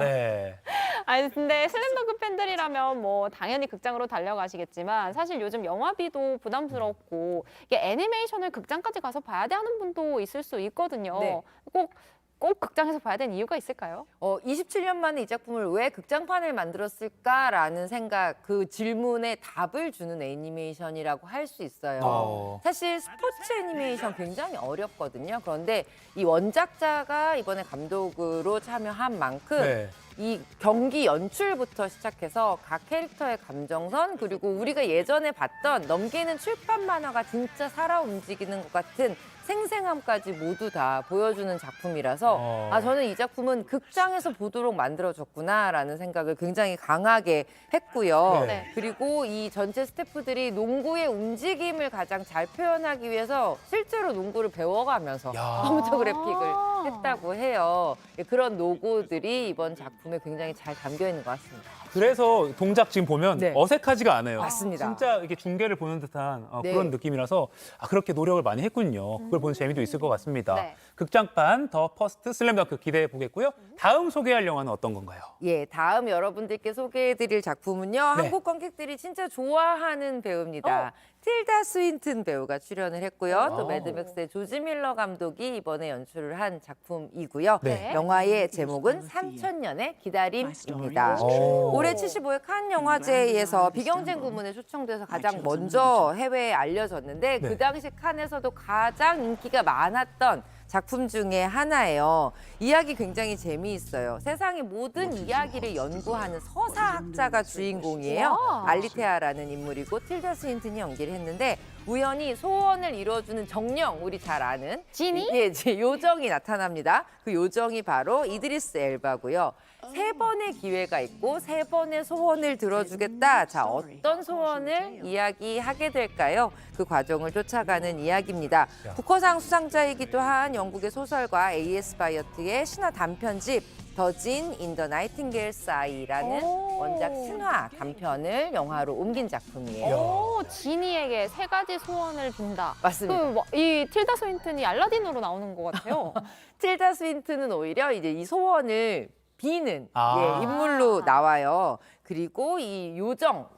아니 근데 슬램덩크 팬들이라면 뭐 당연히 극장으로 달려가시겠지만 사실 요즘 영화비도 부담스럽고 이게 애니메이션을 극장까지 가서 봐야 돼 하는 분도 있을 수 있거든요. 꼭 꼭 극장에서 봐야 되는 이유가 있을까요? 27년 만에 이 작품을 왜 극장판을 만들었을까라는 생각, 그 질문에 답을 주는 애니메이션이라고 할 수 있어요. 사실 스포츠 애니메이션 굉장히 어렵거든요. 그런데 이 원작자가 이번에 감독으로 참여한 만큼 이 경기 연출부터 시작해서 각 캐릭터의 감정선, 그리고 우리가 예전에 봤던 넘기는 출판 만화가 진짜 살아 움직이는 것 같은 생생함까지 모두 다 보여주는 작품이라서 저는 이 작품은 극장에서 보도록 만들어졌구나라는 생각을 굉장히 강하게 했고요. 그리고 이 전체 스태프들이 농구의 움직임을 가장 잘 표현하기 위해서 실제로 농구를 배워가면서 컴퓨터 그래픽을 했다고 해요. 그런 노고들이 이번 작품에 굉장히 잘 담겨 있는 것 같습니다. 그래서 동작 지금 보면 어색하지가 않아요. 맞습니다. 진짜 이렇게 중계를 보는 듯한 네. 그런 느낌이라서 그렇게 노력을 많이 했군요. 그걸 보는 재미도 있을 것 같습니다. 극장판 더 퍼스트 슬램덩크 기대해 보겠고요. 다음 소개할 영화는 어떤 건가요? 예, 다음 여러분들께 소개해드릴 작품은요. 한국 관객들이 진짜 좋아하는 배우입니다. 틸다 스윈튼 배우가 출연을 했고요. 또 매드맥스의 조지 밀러 감독이 이번에 연출을 한 작품이고요. 영화의 제목은 3000년의 기다림입니다. 올해 75회 칸 영화제에서 비경쟁 부문에 초청돼서 가장 먼저 해외에 알려졌는데 그 당시 칸에서도 가장 인기가 많았던 작품 중에 하나예요. 이야기 굉장히 재미있어요. 세상의 모든 이야기를 연구하는 서사학자가 주인공이에요. 알리테아라는 인물이고 틸다 스윈튼이 연기를 했는데 우연히 소원을 이뤄주는 정령, 우리 잘 아는 지니? 예, 요정이 나타납니다. 그 요정이 바로 이드리스 엘바고요. 3번의 기회가 있고 3번의 소원을 들어주겠다. 자, 어떤 소원을 이야기하게 될까요? 그 과정을 쫓아가는 이야기입니다. 부커상 수상자이기도 한 영국의 소설가 A.S. 바이어트의 신화 단편집 더 진 인 더 나이팅게일스 아이라는 원작 신화 단편을 영화로 옮긴 작품이에요. 지니에게 3가지 소원을 빈다. 맞습니다. 이 틸다 스윈튼이 알라딘으로 나오는 것 같아요. 틸다 스윈튼은 오히려 이제 이 소원을 비는 인물로 나와요. 그리고 이 요정,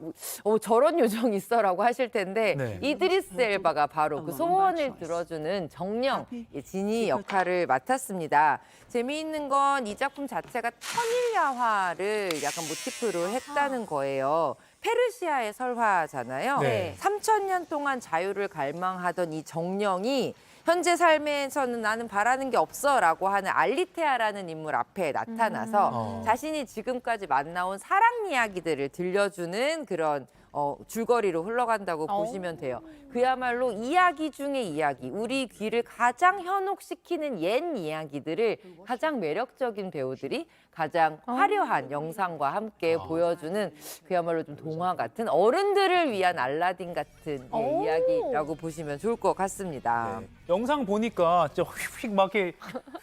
저런 요정 있어라고 하실 텐데 이드리스 엘바가 바로 그 소원을 들어주는 정령, 지니 역할을 맡았습니다. 재미있는 건 이 작품 자체가 천일야화를 약간 모티프로 했다는 거예요. 페르시아의 설화잖아요. 3000년 동안 자유를 갈망하던 이 정령이 현재 삶에서는 나는 바라는 게 없어라고 하는 알리테아라는 인물 앞에 나타나서 자신이 지금까지 만나온 사랑 이야기들을 들려주는 그런 줄거리로 흘러간다고 보시면 돼요. 그야말로 이야기 중의 이야기, 우리 귀를 가장 현혹시키는 옛 이야기들을 가장 매력적인 배우들이 가장 화려한 영상과 함께 보여주는 그야말로 좀 동화 같은 어른들을 위한 알라딘 같은 이야기라고 보시면 좋을 것 같습니다. 영상 보니까 진짜 휙휙 막 이렇게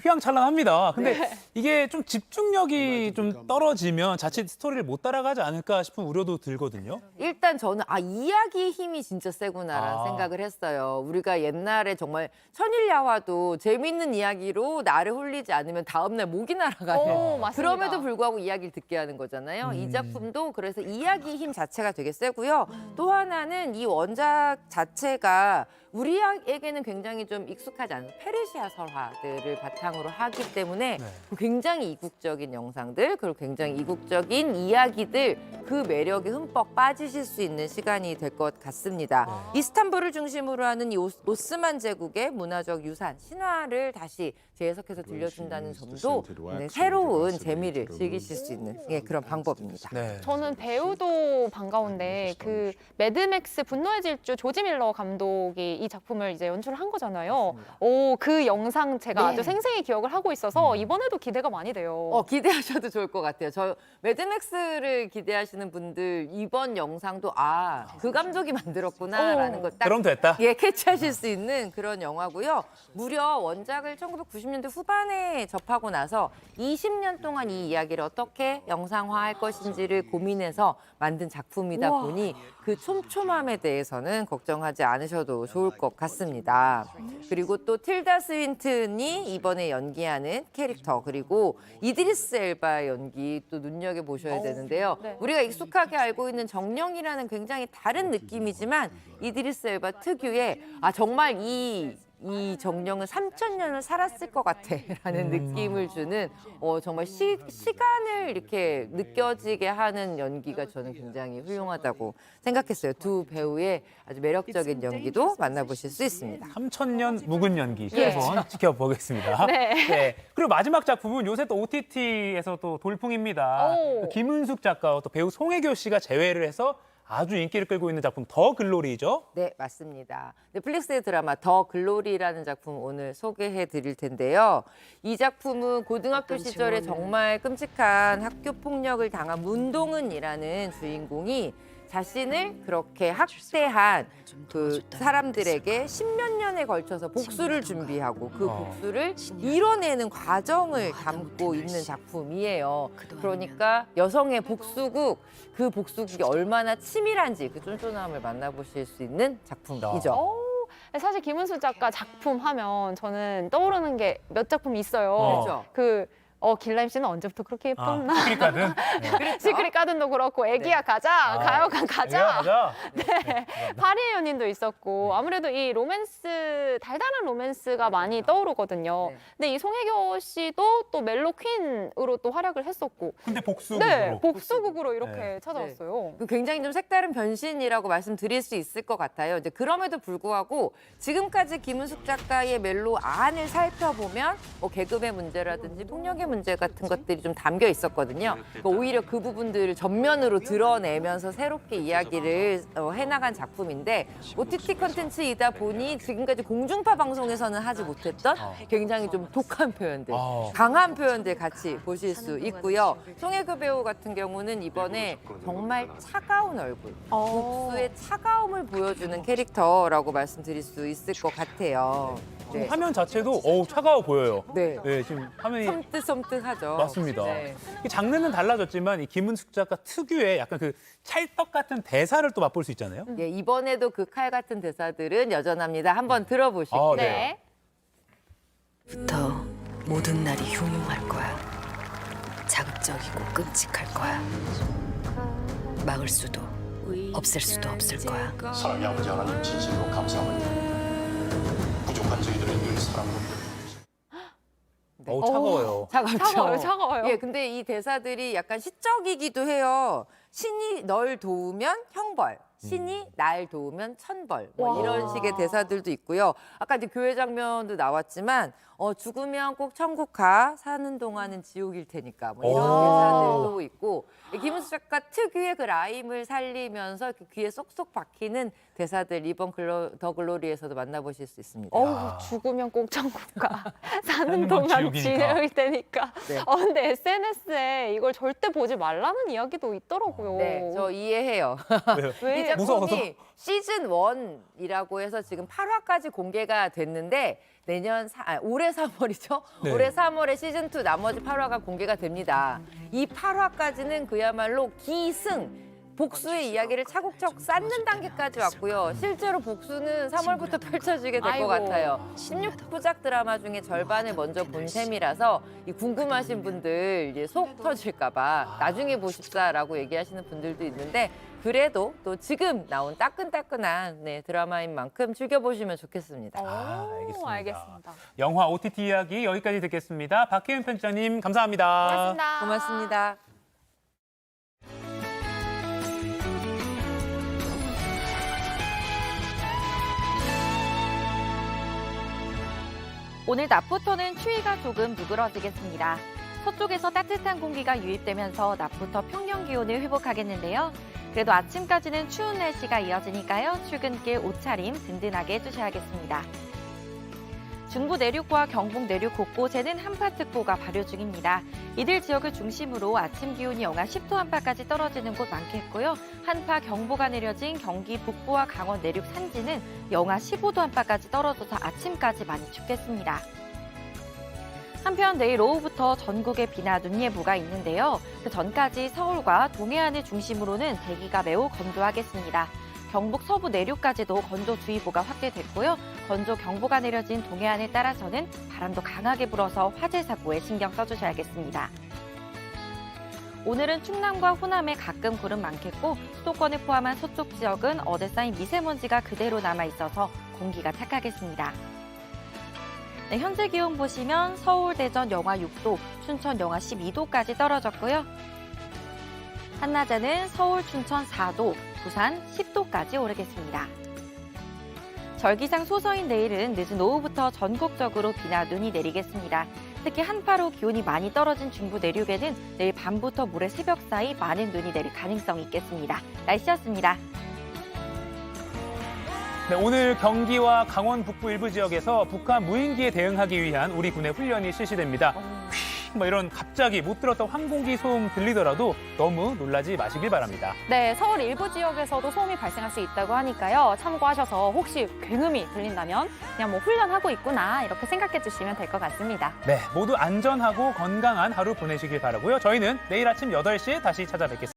휘황찬란합니다. 근데 이게 좀 집중력이 좀 떨어지면 자칫 스토리를 못 따라가지 않을까 싶은 우려도 들거든요. 일단 저는 이야기의 힘이 진짜 세구나라는 생각을 했어요. 우리가 옛날에 정말 천일야화도 재밌는 이야기로 나를 홀리지 않으면 다음날 목이 날아가는 그럼에도 불구하고 이야기를 듣게 하는 거잖아요. 이 작품도 그래서 이야기의 힘 자체가 되게 세고요. 또 하나는 이 원작 자체가 우리에게는 굉장히 좀 익숙하지 않은 페르시아 설화들을 바탕으로 하기 때문에 굉장히 이국적인 영상들, 그리고 굉장히 이국적인 이야기들, 그 매력에 흠뻑 빠지실 수 있는 시간이 될 것 같습니다. 이스탄불을 중심으로 하는 이 오스만 제국의 문화적 유산, 신화를 다시 재해석해서 들려준다는 점도 굉장히 새로운 재미를 즐기실 수 있는 그런 방법입니다. 저는 배우도 반가운데 그 매드맥스 분노의 질주 조지 밀러 감독이 이 작품을 이제 연출한 거잖아요. 그 영상 제가 아주 생생히 기억을 하고 있어서 이번에도 기대가 많이 돼요. 기대하셔도 좋을 것 같아요. 저 매드맥스를 기대하시는 분들 이번 영상도 그 감독이 만들었구나라는 걸 딱 그럼 됐다. 캐치하실 수 있는 그런 영화고요. 무려 원작을 1990년대 후반에 접하고 나서 20년 동안 이 이야기를 어떻게 영상화할 것인지를 고민해서 만든 작품이다 보니 그 촘촘함에 대해서는 걱정하지 않으셔도 좋을 것 같습니다. 그리고 또 틸다 스윈튼이 이번에 연기하는 캐릭터, 그리고 이드리스 엘바의 연기 또 눈여겨보셔야 되는데요. 우리가 익숙하게 알고 있는 정령이라는 굉장히 다른 느낌이지만 이드리스 엘바 특유의 정말 이 이 정령은 3000년을 살았을 것 같아라는 느낌을 주는 정말 시간을 이렇게 느껴지게 하는 연기가 저는 굉장히 훌륭하다고 생각했어요. 두 배우의 아주 매력적인 연기도 만나보실 수 있습니다. 3000년 묵은 연기 예. 한번 지켜보겠습니다. 네. 그리고 마지막 작품은 요새 또 OTT에서 또 돌풍입니다. 오. 김은숙 작가와 또 배우 송혜교 씨가 재회를 해서 아주 인기를 끌고 있는 작품 더 글로리죠. 네, 맞습니다. 넷플릭스의 드라마 더 글로리라는 작품 오늘 소개해 드릴 텐데요. 이 작품은 고등학교 시절에 정말 끔찍한 학교 폭력을 당한 문동은이라는 주인공이 자신을 그렇게 학대한 그 사람들에게 10몇 년에 걸쳐서 복수를 준비하고 그 복수를 이뤄내는 과정을 담고 있는 작품이에요. 그러니까 여성의 복수국, 그 복수국이 얼마나 치밀한지 그 쫀쫀함을 만나보실 수 있는 작품이죠. 사실 김은수 작가 작품 하면 저는 떠오르는 게 몇 작품이 있어요. 그렇죠. 길라임 씨는 언제부터 그렇게 예뻤나? 시크릿 가든. 시크릿 가든도 그렇고 애기야 가자, 가요관 가자. 네. 파리의 연인도 있었고 아무래도 이 로맨스, 달달한 로맨스가 많이 떠오르거든요. 근데 이 송혜교 씨도 또 멜로 퀸으로 또 활약을 했었고. 근데 복수국으로. 네, 복수국으로 이렇게 찾아왔어요. 굉장히 좀 색다른 변신이라고 말씀드릴 수 있을 것 같아요. 이제 그럼에도 불구하고 지금까지 김은숙 작가의 멜로 안을 살펴보면 개그의 문제라든지 폭력의 문제 같은 것들이 좀 담겨 있었거든요. 그러니까 오히려 그 부분들을 전면으로 드러내면서 새롭게 이야기를 해나간 작품인데 OTT 콘텐츠이다 보니 지금까지 공중파 방송에서는 하지 못했던 굉장히 좀 독한 표현들, 강한 표현들 같이 보실 수 있고요. 송혜교 배우 같은 경우는 이번에 정말 차가운 얼굴, 복수의 차가움을 보여주는 캐릭터라고 말씀드릴 수 있을 것 같아요. 네. 화면 자체도 차가워 보여요. 네. 지금 화면이 섬뜩섬뜩하죠. 맞습니다. 네. 이 장르는 달라졌지만 이 김은숙 작가 특유의 약간 그 찰떡 같은 대사를 또 맛볼 수 있잖아요. 예, 이번에도 그 칼 같은 대사들은 여전합니다. 한번 들어보실게요. 네. 부터 모든 날이 흉흉할 거야. 자극적이고 끔찍할 거야. 막을 수도 없앨 수도 없을 거야. 사랑의 아버지 하나님 진심으로 감사합니다. 부족한 저희들을 늘 사랑합니다. 차가워요. 차가워요. 예, 근데 이 대사들이 약간 시적이기도 해요. 신이 널 도우면 형벌, 신이 날 도우면 천벌. 뭐 이런 식의 대사들도 있고요. 아까 이제 교회 장면도 나왔지만 죽으면 꼭 천국 가, 사는 동안은 지옥일 테니까 뭐 이런 대사들도 있고 김은숙 작가 특유의 그 라임을 살리면서 그 귀에 쏙쏙 박히는 대사들 이번 더 글로리에서도 만나보실 수 있습니다. 죽으면 꼭 천국 가, 사는 동안 지옥일 테니까. 네. 근데 SNS에 이걸 절대 보지 말라는 이야기도 있더라고요. 네, 저 이해해요. 왜? 이 무서워서? 작품이 시즌 1이라고 해서 지금 8화까지 공개가 됐는데 올해 3월이죠? 네. 올해 3월에 시즌 2 나머지 8화가 공개가 됩니다. 이 8화까지는 그야말로 기승, 복수의 이야기를 차곡차곡 쌓는 단계까지 왔고요. 실제로 복수는 3월부터 펼쳐지게 될 것 같아요. 16부작 드라마 중에 절반을 먼저 본 셈이라서 이 궁금하신 분들 이제 속 터질까 봐 나중에 보십사라고 얘기하시는 분들도 있는데 그래도 또 지금 나온 따끈따끈한 드라마인 만큼 즐겨보시면 좋겠습니다. 알겠습니다. 영화 OTT 이야기 여기까지 듣겠습니다. 박혜윤 편집장님 감사합니다. 고맙습니다. 오늘 낮부터는 추위가 조금 누그러지겠습니다. 서쪽에서 따뜻한 공기가 유입되면서 낮부터 평년 기온을 회복하겠는데요. 그래도 아침까지는 추운 날씨가 이어지니까요. 출근길 옷차림 든든하게 해주셔야겠습니다. 중부 내륙과 경북 내륙 곳곳에는 한파특보가 발효 중입니다. 이들 지역을 중심으로 아침 기온이 영하 10도 안팎까지 떨어지는 곳 많겠고요. 한파 경보가 내려진 경기 북부와 강원 내륙 산지는 영하 15도 안팎까지 떨어져서 아침까지 많이 춥겠습니다. 한편 내일 오후부터 전국에 비나 눈 예보가 있는데요. 그 전까지 서울과 동해안을 중심으로는 대기가 매우 건조하겠습니다. 경북 서부 내륙까지도 건조주의보가 확대됐고요. 건조 경보가 내려진 동해안에 따라서는 바람도 강하게 불어서 화재 사고에 신경 써주셔야겠습니다. 오늘은 충남과 호남에 가끔 구름 많겠고 수도권을 포함한 서쪽 지역은 어제 쌓인 미세먼지가 그대로 남아있어서 공기가 탁하겠습니다. 네, 현재 기온 보시면 서울, 대전 영하 6도, 춘천 영하 12도까지 떨어졌고요. 한낮에는 서울, 춘천 4도, 부산 10도까지 오르겠습니다. 절기상 소서인 내일은 늦은 오후부터 전국적으로 비나 눈이 내리겠습니다. 특히 한파로 기온이 많이 떨어진 중부 내륙에는 내일 밤부터 모레 새벽 사이 많은 눈이 내릴 가능성이 있겠습니다. 날씨였습니다. 네, 오늘 경기와 강원 북부 일부 지역에서 북한 무인기에 대응하기 위한 우리 군의 훈련이 실시됩니다. 뭐 이런 갑자기 못 들었던 항공기 소음 들리더라도 너무 놀라지 마시길 바랍니다. 네, 서울 일부 지역에서도 소음이 발생할 수 있다고 하니까요. 참고하셔서 혹시 굉음이 들린다면 그냥 뭐 훈련하고 있구나 이렇게 생각해 주시면 될 것 같습니다. 네, 모두 안전하고 건강한 하루 보내시길 바라고요. 저희는 내일 아침 8시에 다시 찾아뵙겠습니다.